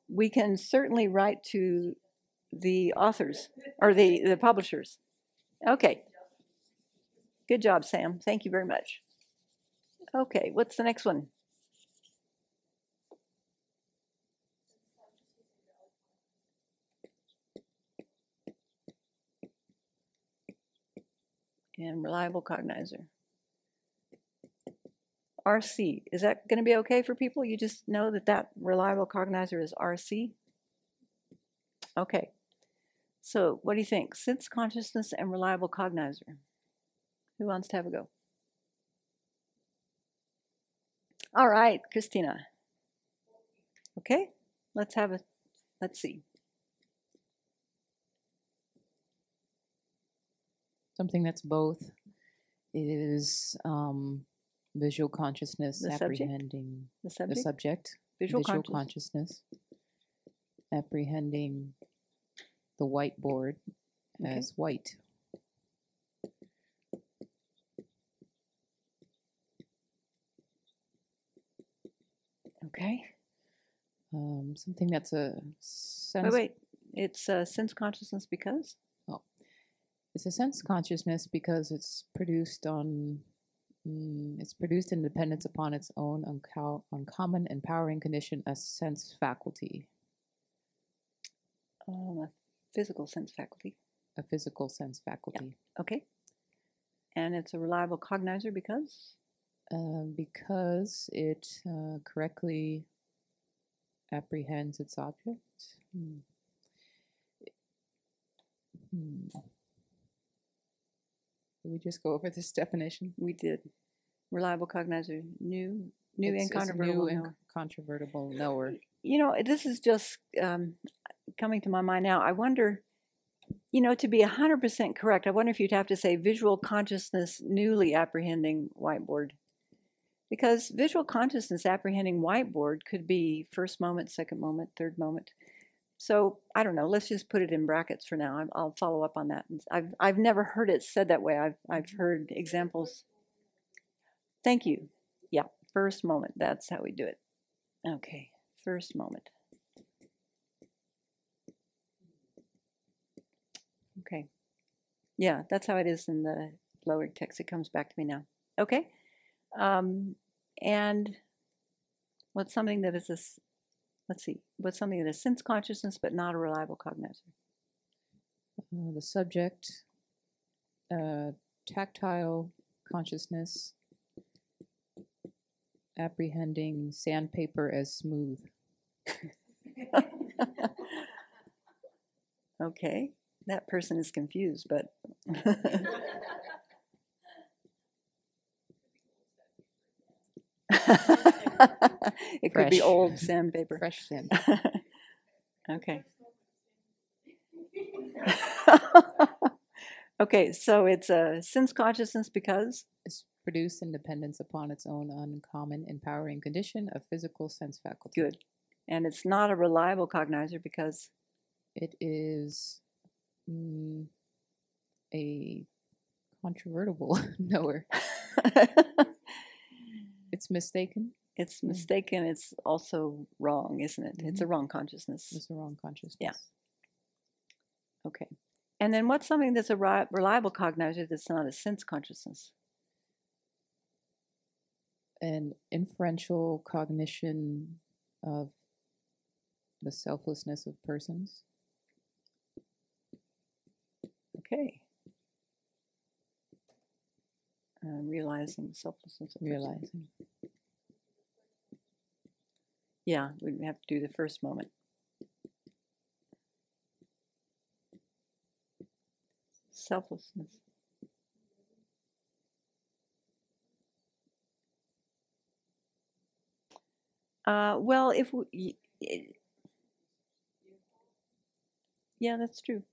we can certainly write to the authors or the publishers. Okay. Good job, Sam. Thank you very much. Okay, what's the next one? and reliable cognizer. RC, is that going to be okay for people? You just know that that reliable cognizer is RC? Okay. So what do you think? Sense consciousness and reliable cognizer. Who wants to have a go? All right, Christina. Okay, let's see. Something that's both is visual consciousness The subject? apprehending The subject? the subject, Visual consciousness, apprehending the whiteboard Okay. as white. Okay. Something that's a sense. Wait. It's sense consciousness because? It's a sense consciousness because it's produced on. It's produced in dependence upon its own uncommon empowering condition, a sense faculty. A physical sense faculty. A physical sense faculty. Yeah. Okay. And it's a reliable cognizer because? Because it correctly apprehends its object. Did we just go over this definition? We did. Reliable cognizer, new It's incontrovertible new knower. incontrovertible knower. You know, this is just coming to my mind now. I wonder, you know, to be 100% correct, I wonder if you'd have to say visual consciousness newly apprehending whiteboard. Because visual consciousness apprehending whiteboard could be first moment, second moment, third moment. So I don't know. Let's just put it in brackets for now. I'll follow up on that. I've never heard it said that way. I've heard examples. Thank you. Yeah, first moment. That's how we do it. Okay, first moment. Okay. Yeah, that's how it is in the lower text. It comes back to me now. Okay. And what's something that is this? Let's see. What's something that is sense consciousness but not a reliable cognizer? The subject, tactile consciousness, apprehending sandpaper as smooth. Okay, that person is confused, but it could be Fresh. old sandpaper. Fresh sandpaper. Okay. Okay, so it's a sense consciousness because? It's produced in dependence upon its own uncommon empowering condition of physical sense faculty. Good. And it's not a reliable cognizer because? It is a controvertible knower. It's mistaken. It's mistaken. It's also wrong, isn't it? It's a wrong consciousness. It's a wrong consciousness. Yeah. Okay. And then what's something that's a reliable cognizer that's not a sense consciousness? An inferential cognition of the selflessness of persons. Okay. Realizing the selflessness of persons. Realizing. Yeah, we have to do the first moment. Selflessness. Well, if we, yeah, that's true.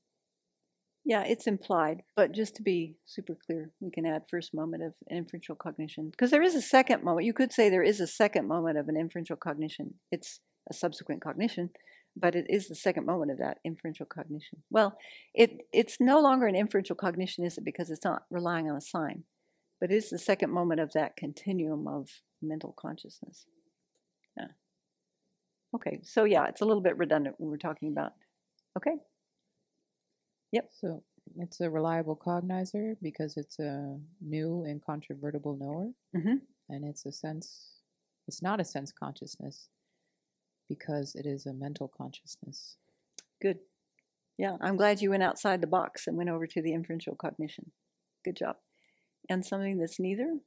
Yeah, it's implied, but just to be super clear, we can add first moment of inferential cognition. Because there is a second moment. You could say there is a second moment of an inferential cognition. It's a subsequent cognition, but it is the second moment of that inferential cognition. Well, it's no longer an inferential cognition, is it? Because it's not relying on a sign. But it is the second moment of that continuum of mental consciousness. Yeah. Okay, so yeah, it's a little bit redundant when we're talking about. Okay. Yep. So it's a reliable cognizer because it's a new incontrovertible knower. And it's not a sense consciousness because it is a mental consciousness. Good. Yeah, I'm glad you went outside the box and went over to the inferential cognition. Good job. And something that's neither?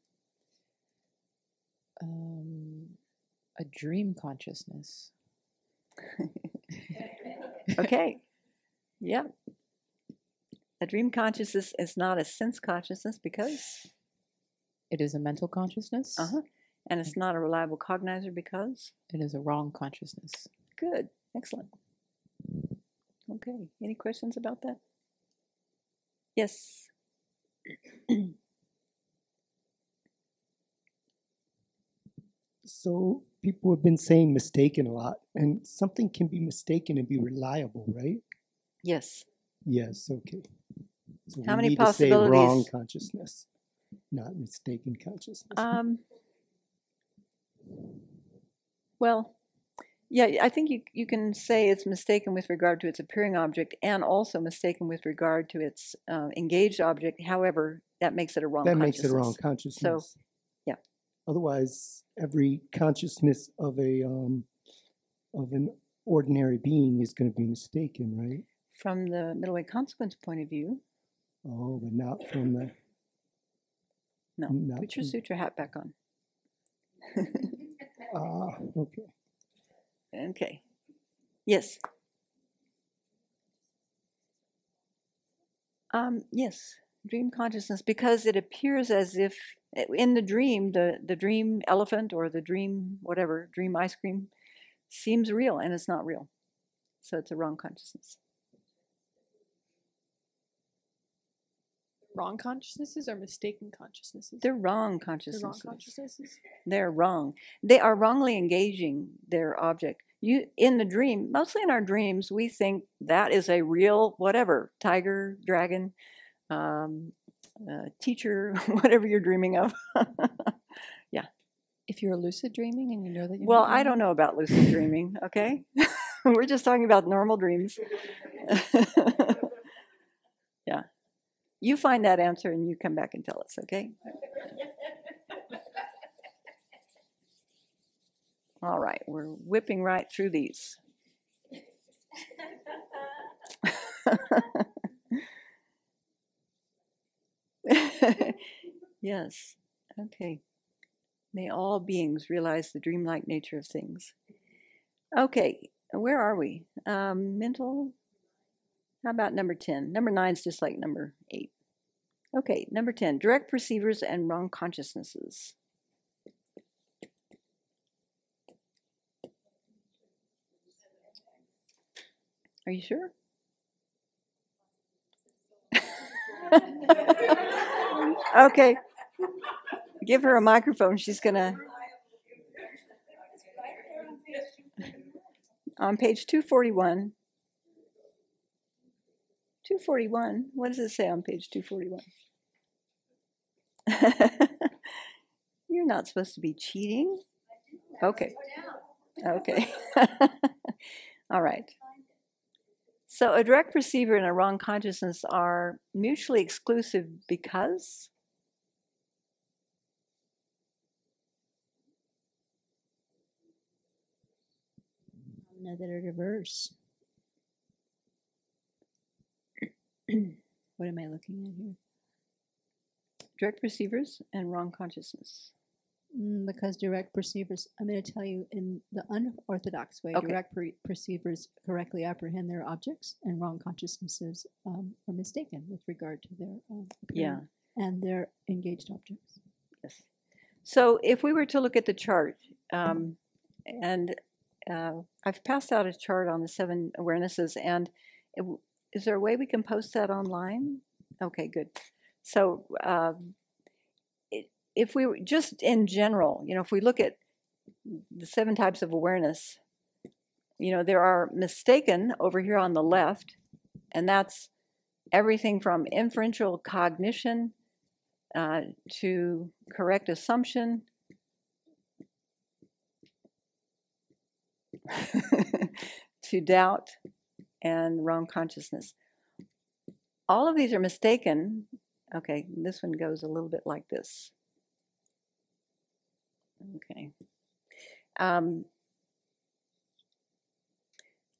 A dream consciousness. Okay. Yeah. A dream consciousness is not a sense consciousness because? It is a mental consciousness. And it's not a reliable cognizer because? It is a wrong consciousness. Good. Excellent. Okay. Any questions about that? Yes. So people have been saying mistaken a lot, and something can be mistaken and be reliable, right? Yes. Yes, okay. So How we many need to say wrong possibilities? consciousness, not mistaken consciousness. Well, yeah, I think you can say it's mistaken with regard to its appearing object and also mistaken with regard to its engaged object. However, that makes it a wrong consciousness. That makes it a wrong consciousness. So, yeah. Otherwise, every consciousness of an ordinary being is going to be mistaken, right? From the middle way consequence point of view. Oh, but not from the... No, put your sutra hat back on. Okay. Okay. Yes. Yes, dream consciousness, because it appears as if in the dream, the dream elephant or the dream whatever, dream ice cream seems real and it's not real. So it's a wrong consciousness. Wrong consciousnesses or mistaken consciousnesses? They're wrong consciousnesses. They're wrong consciousnesses? They're wrong. They are wrongly engaging their object. In the dream, mostly in our dreams, we think that is a real whatever, tiger, dragon, teacher, whatever you're dreaming of. Yeah. If you're lucid dreaming and you know that you're Well, I don't know about lucid dreaming, okay? We're just talking about normal dreams. Yeah. You find that answer and you come back and tell us, okay? All right, we're whipping right through these. Yes, okay. May all beings realize the dreamlike nature of things. Okay, where are we? Mental? How about number 10? Number 9 is just like number 8. Okay, number 10, direct perceivers and wrong consciousnesses. Are you sure? Okay. Give her a microphone. She's going to... On page 241. 241. What does it say on page 241? You're not supposed to be cheating. Okay. Okay. All right. So a direct perceiver and a wrong consciousness are mutually exclusive because? No, that are diverse. What am I looking at here? Direct perceivers and wrong consciousness. Because direct perceivers, I'm going to tell you in the unorthodox way, Okay. direct perceivers correctly apprehend their objects, and wrong consciousnesses are mistaken with regard to their appearance and their engaged objects. Yes. So if we were to look at the chart, and I've passed out a chart on the 7 awarenesses, and is there a way we can post that online? Okay, good. So if we were just in general, if we look at the 7 types of awareness, there are mistaken over here on the left, and that's everything from inferential cognition to correct assumption to doubt and wrong consciousness. All of these are mistaken. Okay, this one goes a little bit like this. Okay.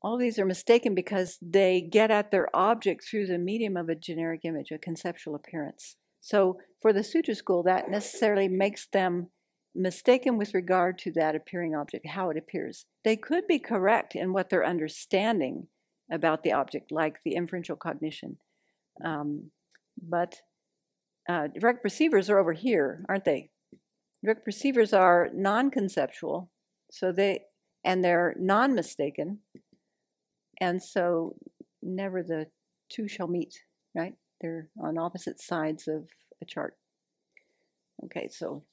All of these are mistaken because they get at their object through the medium of a generic image, a conceptual appearance. So for the Sutra school, that necessarily makes them mistaken with regard to that appearing object, how it appears. They could be correct in what they're understanding about the object, like the inferential cognition. But direct perceivers are over here, aren't they? Direct perceivers are non-conceptual, and they're non-mistaken, and so never the two shall meet, right? They're on opposite sides of a chart. Okay, so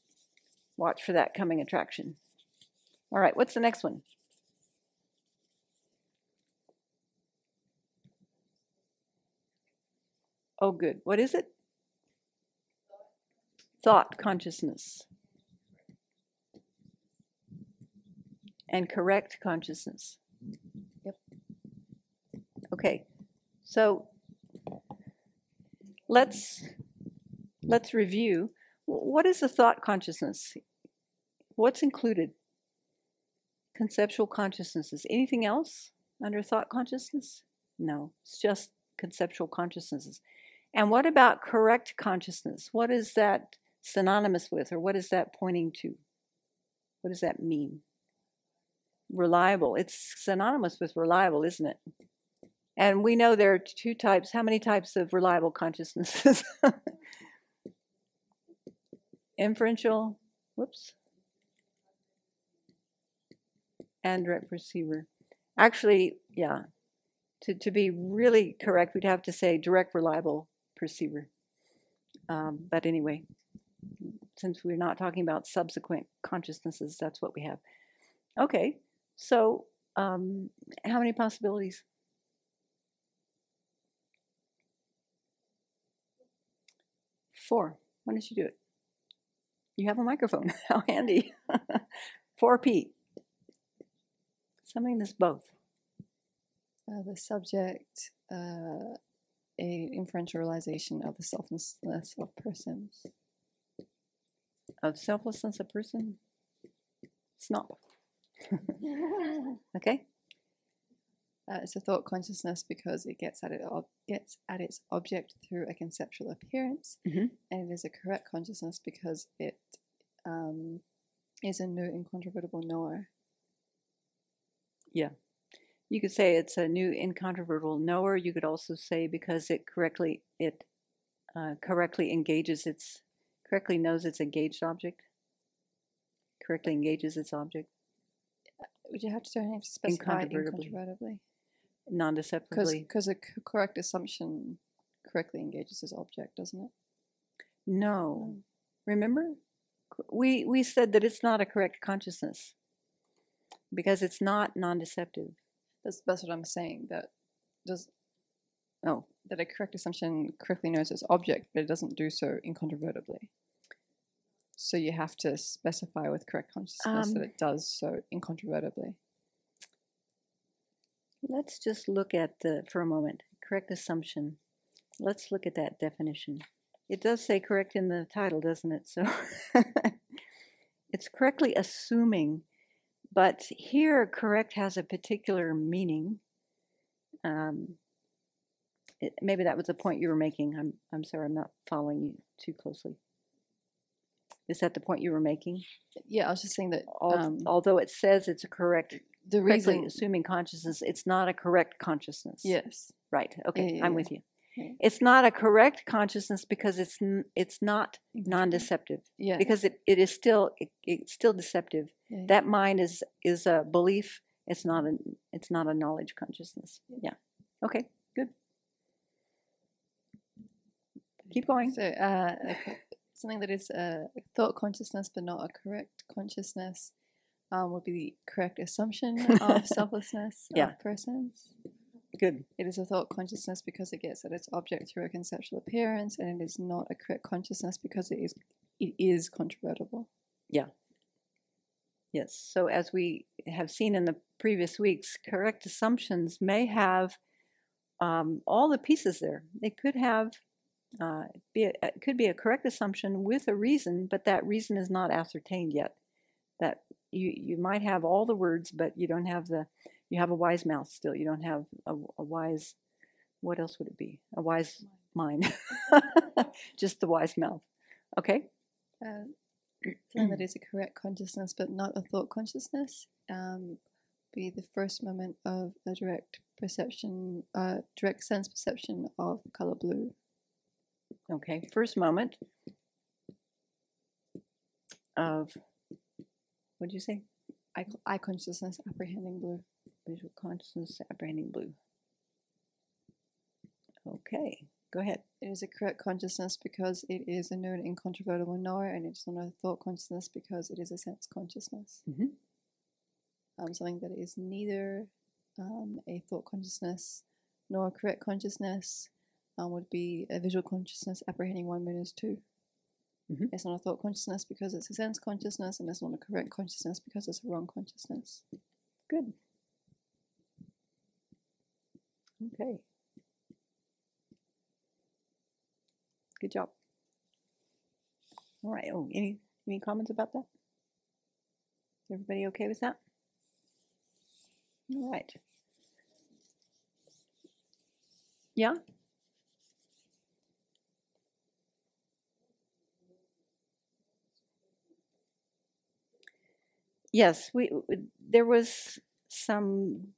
watch for that coming attraction. All right, what's the next one? Oh, good. What is it? Thought consciousness. And correct consciousness. Yep. Okay, so let's review. What is a thought consciousness? What's included? Conceptual consciousnesses. Anything else under thought consciousness? No, it's just conceptual consciousnesses. And what about correct consciousness? What is that synonymous with, or what is that pointing to? What does that mean? Reliable. It's synonymous with reliable, isn't it? And we know there are two types. How many types of reliable consciousnesses? Inferential, and direct perceiver. Actually, yeah, to be really correct, we'd have to say direct reliable perceiver. But anyway, since we're not talking about subsequent consciousnesses, that's what we have. Okay, so how many possibilities? 4. Why don't you do it? You have a microphone. How handy. 4P. Something that's both. The subject, a inferential realization of the selflessness of persons. Of selflessness of person? It's not. Okay. It's a thought consciousness because it gets at its object through a conceptual appearance, and it is a correct consciousness because it is a new incontrovertible knower. Yeah, you could say it's a new incontrovertible knower. You could also say because it correctly knows its engaged object. Correctly engages its object. Would you have to specify incontrovertibly? Non-deceptively. Because a correct assumption correctly engages its object, doesn't it? No. Remember? We said that it's not a correct consciousness because it's not non-deceptive. That's what I'm saying. That a correct assumption correctly knows its object, but it doesn't do so incontrovertibly. So you have to specify with correct consciousness that it does so incontrovertibly. Let's just look at for a moment, correct assumption. Let's look at that definition. It does say correct in the title, doesn't it? So it's correctly assuming, but here correct has a particular meaning. Maybe that was the point you were making. I'm sorry, I'm not following you too closely. Is that the point you were making? Yeah, I was just saying that although it says it's a correctly reason assuming consciousness, it's not a correct consciousness. Yes. Right. Okay, Yeah. I'm with you. Yeah. It's not a correct consciousness because it's not non-deceptive. Yeah. Because it's still deceptive. Yeah. That mind is a belief. It's not a knowledge consciousness. Yeah. Okay. Good. Keep going. So something that is a thought consciousness but not a correct consciousness would be the correct assumption of selflessness of persons. Good. It is a thought consciousness because it gets at its object through a conceptual appearance, and it is not a correct consciousness because it is controvertible. Yeah. Yes. So as we have seen in the previous weeks, correct assumptions may have all the pieces there. They could have it could be a correct assumption with a reason, but that reason is not ascertained yet. That you might have all the words, but you don't have you have a wise mouth still. You don't have a wise, what else would it be? A wise mind, just the wise mouth. Okay? Something that is a correct consciousness but not a thought consciousess be the first moment of a direct perception, direct sense perception of the color blue. Okay, first moment of, what did you say? Eye consciousness apprehending blue. Visual consciousness apprehending blue. Okay, go ahead. It is a correct consciousness because it is a known incontrovertible knower, and it's not a thought consciousness because it is a sense consciousness. Mm-hmm. Something that is neither a thought consciousness nor a correct consciousness would be a visual consciousness apprehending 1 minus 2. Mm-hmm. It's not a thought consciousness because it's a sense consciousness, and it's not a correct consciousness because it's a wrong consciousness. Good. Okay. Good job. All right. Oh, any comments about that? Everybody okay with that? All right. Yeah? Yes, there was some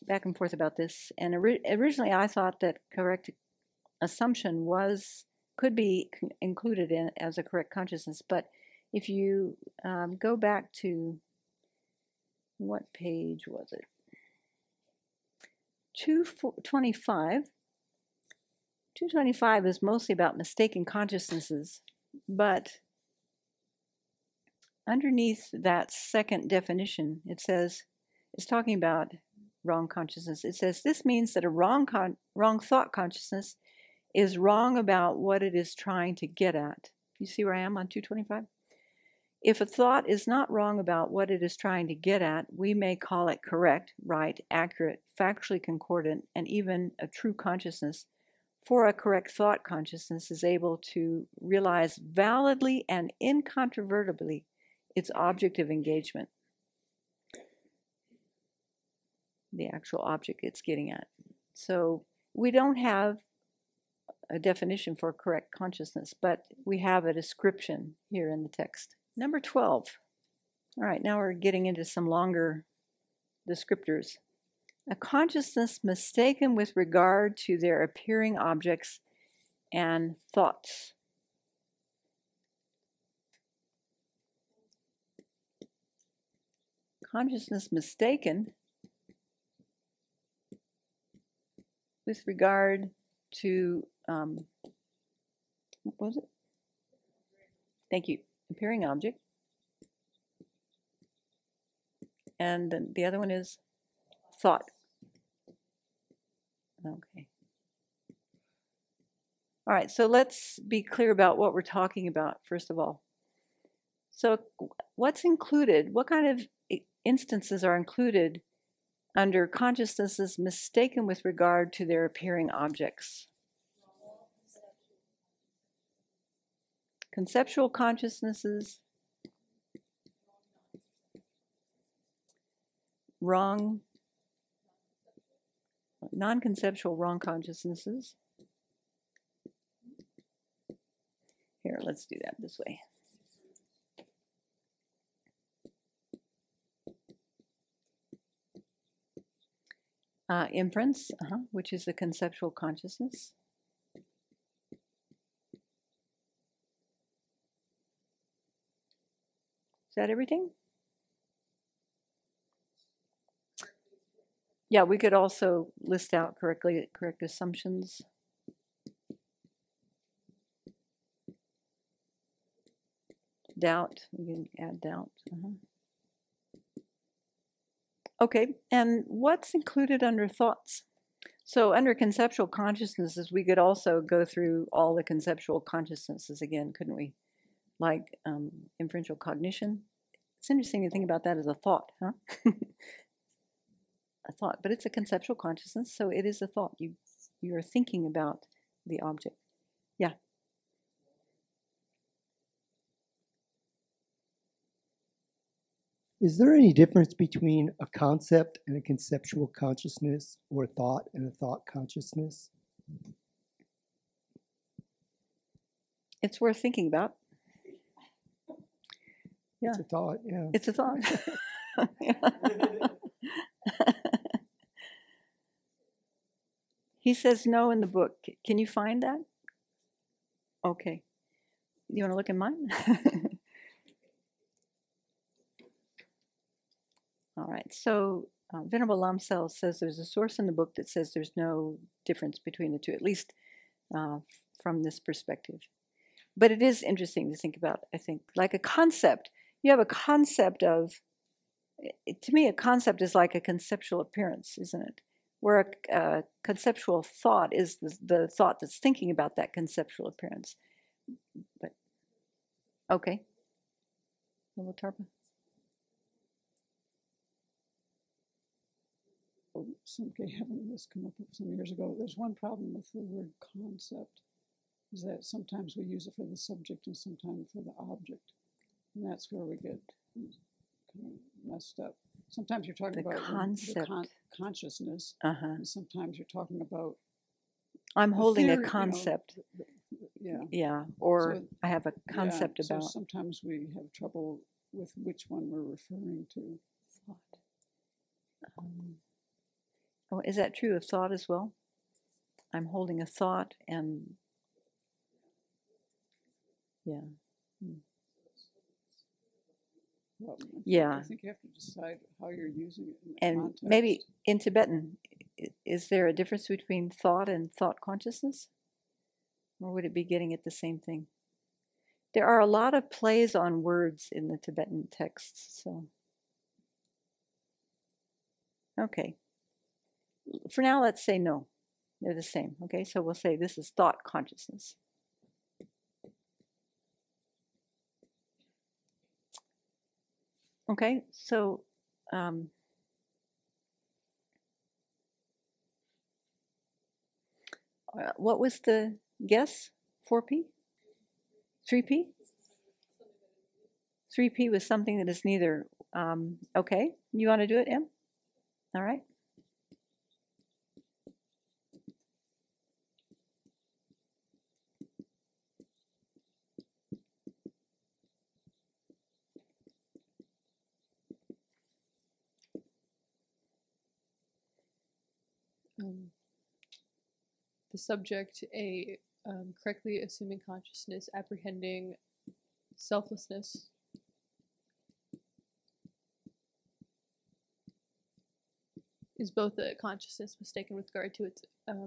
back and forth about this, and originally I thought that correct assumption could be included in as a correct consciousness, but if you go back to, what page was it? 225. 225 is mostly about mistaken consciousnesses, but underneath that second definition, it says, it's talking about wrong consciousness. It says, this means that a wrong thought consciousness is wrong about what it is trying to get at. You see where I am on 225? If a thought is not wrong about what it is trying to get at, we may call it correct, right, accurate, factually concordant, and even a true consciousness. For a correct thought consciousness is able to realize validly and incontrovertibly its object of engagement, the actual object it's getting at. So we don't have a definition for correct consciousness, but we have a description here in the text. Number 12. All right, now we're getting into some longer descriptors. A consciousness mistaken with regard to their appearing objects and thoughts. Consciousness mistaken with regard to, what was it? Thank you. Appearing object. And then the other one is thought. Okay. All right, so let's be clear about what we're talking about, first of all. So what's included? What kind of instances are included under consciousnesses mistaken with regard to their appearing objects? Conceptual consciousnesses, wrong, non-conceptual wrong consciousnesses. Here, let's do that this way. Inference, which is the conceptual consciousness. Is that everything? Yeah, we could also list out correct assumptions. Doubt, we can add doubt. Okay, and what's included under thoughts? So under conceptual consciousnesses, we could also go through all the conceptual consciousnesses again, couldn't we? Like inferential cognition. It's interesting to think about that as a thought, huh? A thought, but it's a conceptual consciousness, so it is a thought. You're thinking about the object. Yeah. Is there any difference between a concept and a conceptual consciousness, or thought and a thought consciousness? It's worth thinking about. Yeah. It's a thought, yeah. It's a thought. He says no in the book. Can you find that? Okay. You want to look in mine? All right. So Venerable Lamsel says there's a source in the book that says there's no difference between the two, at least from this perspective. But it is interesting to think about, I think, like a concept. You have a concept of, to me, a concept is like a conceptual appearance, isn't it? Where a conceptual thought is the thought that's thinking about that conceptual appearance. But, okay. Little Tarpa. Somebody having this come up some years ago. There's one problem with the word concept, is that sometimes we use it for the subject and sometimes for the object. And that's where we get kind of messed up. Sometimes you're talking about concept. Consciousness, and sometimes you're talking about I'm holding theory, a concept. Yeah, or so, I have a concept about. So sometimes we have trouble with which one we're referring to. Thought. Oh, is that true of thought as well? I'm holding a thought and yeah. Well, yeah. I think you have to decide how you're using it in and context. Maybe in Tibetan, is there a difference between thought and thought consciousness? Or would it be getting at the same thing? There are a lot of plays on words in the Tibetan texts, so. Okay. For now, let's say no. They're the same, okay? So we'll say this is thought consciousness. Okay, so what was the guess? 4P? 3P? 3P was something that is neither. Okay, you want to do it, Em? All right. The subject, a correctly assuming consciousness, apprehending selflessness. Is both a consciousness mistaken with regard to its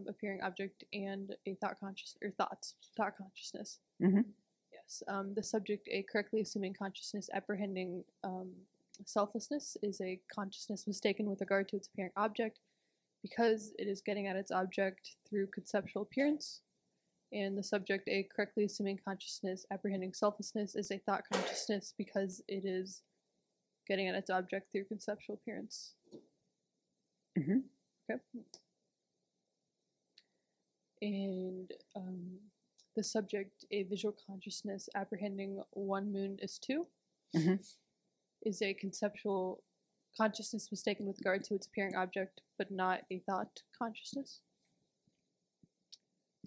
appearing object and a thought consciousness. Mm-hmm. Yes. The subject, a correctly assuming consciousness, apprehending selflessness, is a consciousness mistaken with regard to its appearing object, because it is getting at its object through conceptual appearance. And the subject, a correctly assuming consciousness, apprehending selflessness, is a thought consciousness because it is getting at its object through conceptual appearance. Mm-hmm. Okay. And the subject, a visual consciousness, apprehending one moon is two, mm-hmm. is a conceptual consciousness mistaken with regard to its appearing object, but not a thought consciousness.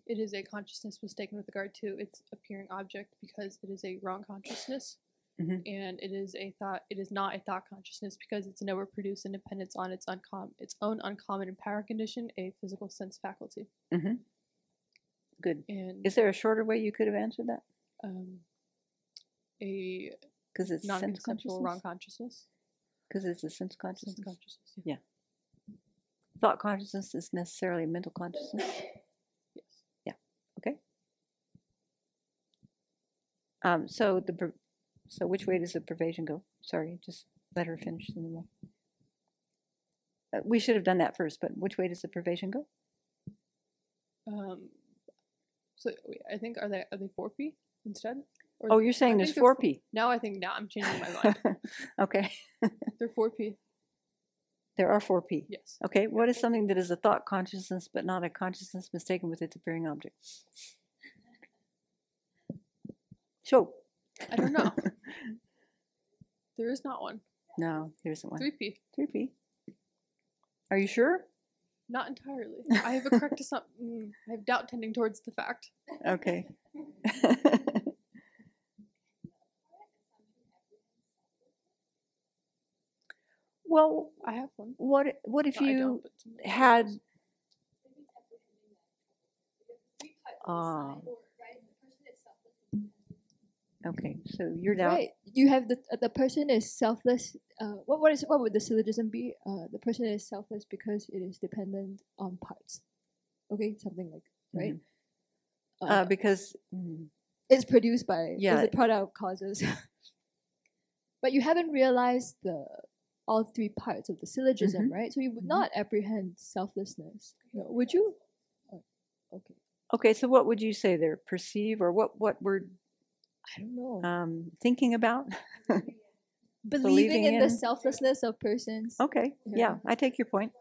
It is a consciousness mistaken with regard to its appearing object because it is a wrong consciousness, mm-hmm. and it is a thought. It is not a thought consciousness because it's nowhere produced in dependence on its own uncommon and power condition, a physical sense faculty. Mm-hmm. Good. And is there a shorter way you could have answered that? Because it's non-conceptual wrong consciousness. Because it's a sense consciousness. Sense consciousness. Yeah. Thought consciousness is necessarily a mental consciousness. Yes. Yeah. Okay. So which way does the pervasion go? Sorry, just let her finish in the middle. We should have done that first, but which way does the pervasion go? So I think are they 4P instead? Or you're saying there's 4P. Now I'm changing my mind. Okay. They're 4P. There are 4P. Yes. Okay. What is something that is a thought consciousness but not a consciousness mistaken with its appearing object? Show. I don't know. There is not one. No, there isn't one. 3P. 3P. Are you sure? Not entirely. I have a correct assumption. I have doubt tending towards the fact. Okay. Well, I have one. what if No, I you don't, but somebody else had does. okay, so you're down. Right. You have the person is selfless. What would the syllogism be? The person is selfless because it is dependent on parts. Okay, something like right. Because It's produced by Yeah. is a product of causes. But you haven't realized all three parts of the syllogism, right? So you would not apprehend selflessness. No, would you? Oh, okay. okay, so what would you say there? Perceive, or what word? I don't know. Thinking about? Believing in the in? selflessness of persons. Okay, yeah, I take your point.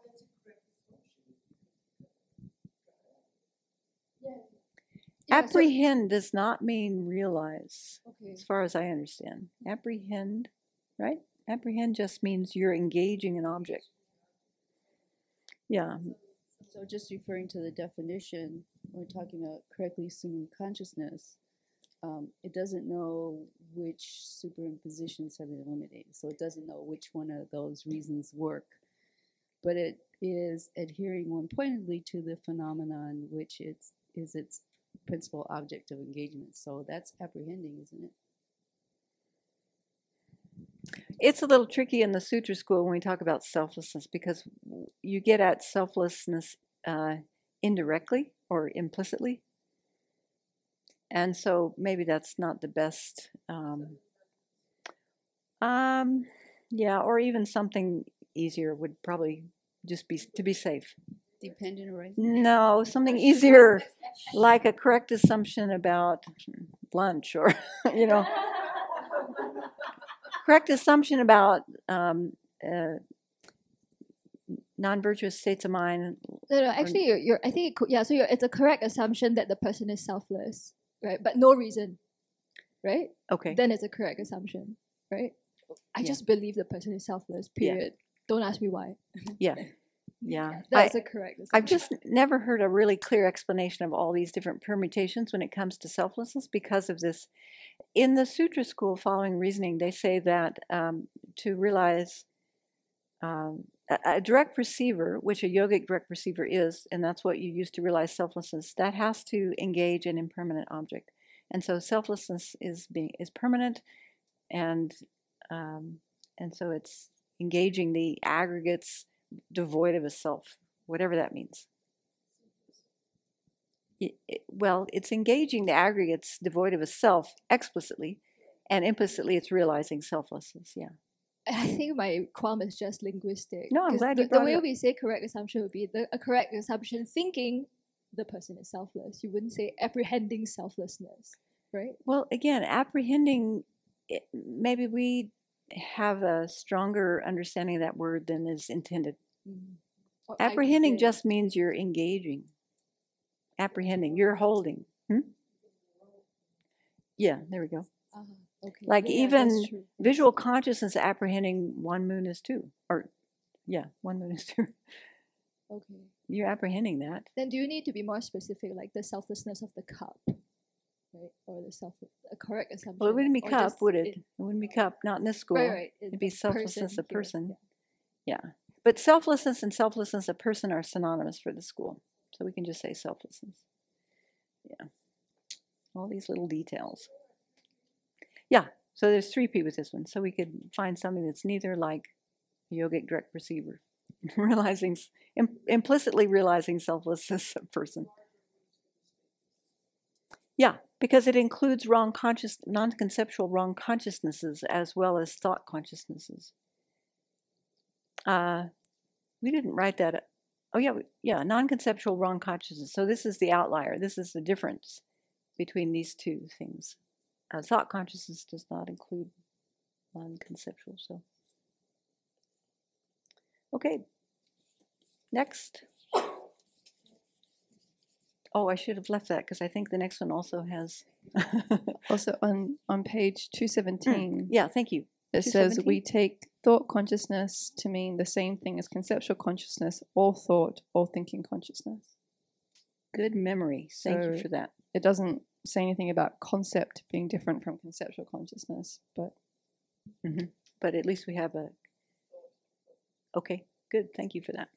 Yeah, so- Apprehend does not mean realize, Okay. as far as I understand. Apprehend, right? Apprehend just means you're engaging an object. Yeah. So just referring to the definition, when we're talking about correctly assuming consciousness, it doesn't know which superimpositions have been eliminated. So it doesn't know which one of those reasons work. But it is adhering more pointedly to the phenomenon, which is its principal object of engagement. So that's apprehending, isn't it? It's a little tricky in the sutra school when we talk about selflessness, because you get at selflessness indirectly or implicitly. And so maybe that's not the best. Yeah, or even something easier would probably just be to be safe. Dependent arising? No, something easier, like a correct assumption about lunch, or, you know, correct assumption about non-virtuous states of mind. No, actually, you're. I think it's a correct assumption that the person is selfless, right? But no reason, right? Okay. Then it's a correct assumption, right? I just believe the person is selfless. Period. Don't ask me why. Yeah. Yeah. That's a correct assumption. I've just never heard a really clear explanation of all these different permutations when it comes to selflessness because of this. In the Sutra school, following reasoning, they say that to realize a direct perceiver, which a yogic direct perceiver is, and that's what you use to realize selflessness, that has to engage an impermanent object. And so selflessness is permanent, and so it's engaging the aggregates devoid of a self, whatever that means. Well, it's engaging the aggregates devoid of a self explicitly, and implicitly it's realizing selflessness. Yeah. I think my qualm is just linguistic. No, I'm 'Cause glad you the brought way it up. we say correct assumption would be a correct assumption thinking the person is selfless. You wouldn't say apprehending selflessness, right? Well, again, apprehending, maybe we have a stronger understanding of that word than is intended. Or Apprehending idea. just means you're engaging. Apprehending, you're holding. Yeah, there we go. Okay. Like Yeah, even that's true. visual consciousness apprehending one moon is two. Or, yeah, one moon is two. Okay. You're apprehending that. Then do you need to be more specific, like the selflessness of the cup, right? Or a correct assumption? Well, it wouldn't be or cup, just would it? It wouldn't be cup, not in this school. Right. It'd be selflessness of here, person. yeah. Yeah. But selflessness and selflessness of person are synonymous for the school. So we can just say selflessness. Yeah. All these little details. Yeah. So there's 3 P with this one. So we could find something that's neither like a yogic direct perceiver, implicitly realizing selflessness of person. Yeah, because it includes non-conceptual wrong consciousnesses as well as thought consciousnesses. We didn't write that. Oh yeah, non-conceptual wrong consciousness. So this is the outlier. This is the difference between these two things. Thought consciousness does not include non-conceptual. So, okay. Next. Oh, I should have left that because I think the next one also has. Also on page 217. Yeah, thank you. It says 217? we take thought consciousness to mean the same thing as conceptual consciousness, all thought, all thinking consciousness. Good memory. Thank you So for that. It doesn't say anything about concept being different from conceptual consciousness, but But at least we have a. Okay, good. Thank you for that.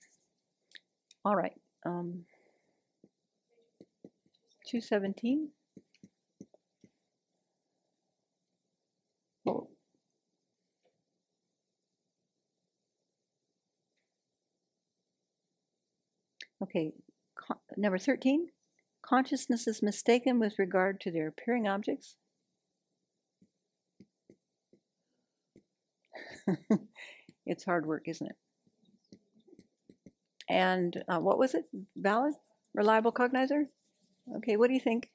All right. 217. Oh. Okay, number 13. Consciousness is mistaken with regard to their appearing objects. It's hard work, isn't it? And what was it? Valid? Reliable cognizer? Okay, what do you think?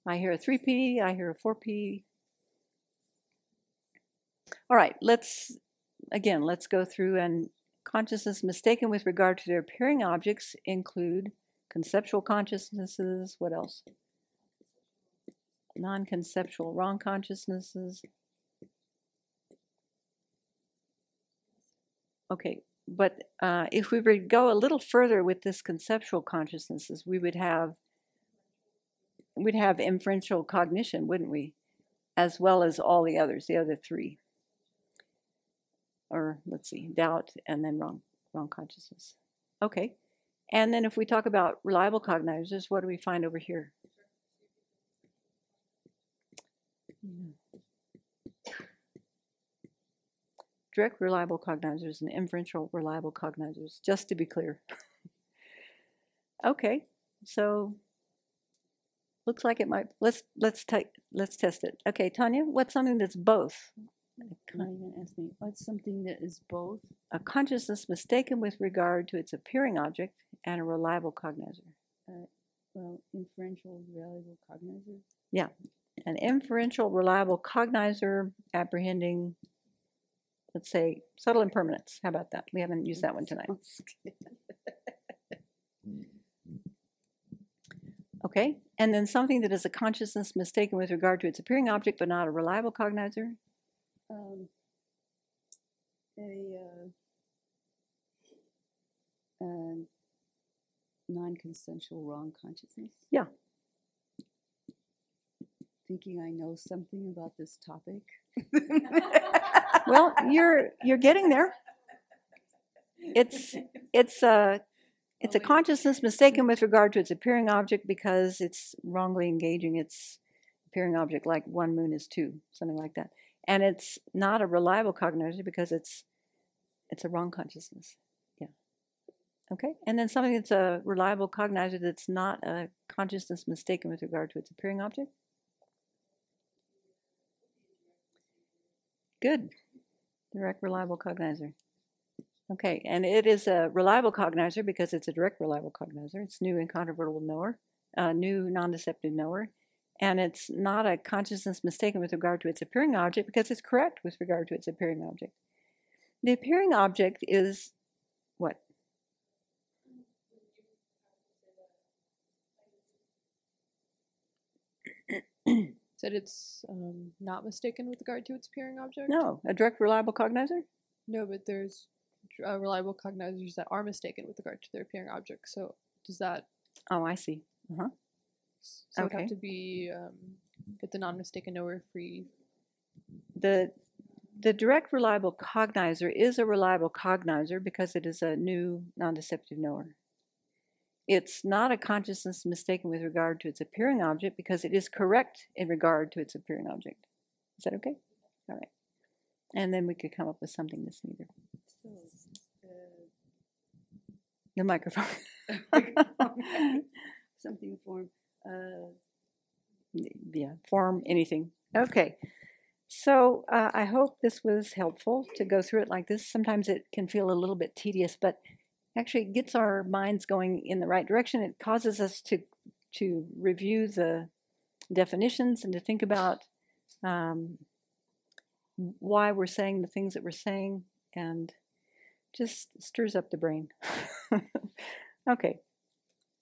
I hear a 3P, I hear a 4P. All right, let's go through, and consciousness mistaken with regard to their appearing objects include conceptual consciousnesses. What else? Non-conceptual wrong consciousnesses. Okay, but if we were to go a little further with this conceptual consciousnesses, we'd have inferential cognition, wouldn't we? As well as all the others, the other three. Or let's see, doubt and then wrong consciousness. Okay, and then if we talk about reliable cognizers, what do we find over here? Direct reliable cognizers and inferential reliable cognizers, just to be clear. Okay, so looks like it might. Let's test it. Okay, Tanya, what's something that's both? Can you ask me what's something that is both? A consciousness mistaken with regard to its appearing object and a reliable cognizer. Well, inferential reliable cognizer. Yeah, an inferential reliable cognizer apprehending, let's say, subtle impermanence. How about that? We haven't used that one tonight. Okay, and then something that is a consciousness mistaken with regard to its appearing object but not a reliable cognizer. Non-consensual wrong consciousness. Yeah. Thinking I know something about this topic. Well, you're getting there. It's a consciousness mistaken with regard to its appearing object because it's wrongly engaging its appearing object, like 1 moon is 2, something like that. And it's not a reliable cognizer because it's a wrong consciousness. Yeah. Okay. And then something that's a reliable cognizer that's not a consciousness mistaken with regard to its appearing object. Good. Direct reliable cognizer. Okay, and it is a reliable cognizer because it's a direct reliable cognizer. It's new incontrovertible knower, new non-deceptive knower. And it's not a consciousness mistaken with regard to its appearing object because it's correct with regard to its appearing object. The appearing object is what? Said it's not mistaken with regard to its appearing object? No, a direct reliable cognizer? No, but there's reliable cognizers that are mistaken with regard to their appearing object. So does that... Oh, I see. Uh-huh. So it would have to be get the non-mistaken knower free. The direct reliable cognizer is a reliable cognizer because it is a new non-deceptive knower. It's not a consciousness mistaken with regard to its appearing object because it is correct in regard to its appearing object. Is that okay? All right. And then we could come up with something that's neither. So, the microphone. Something form. Yeah, form anything. Okay. So I hope this was helpful to go through it like this. Sometimes it can feel a little bit tedious, but actually it gets our minds going in the right direction. It causes us to review the definitions and to think about why we're saying the things that we're saying, and just stirs up the brain. Okay,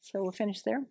so we'll finish there.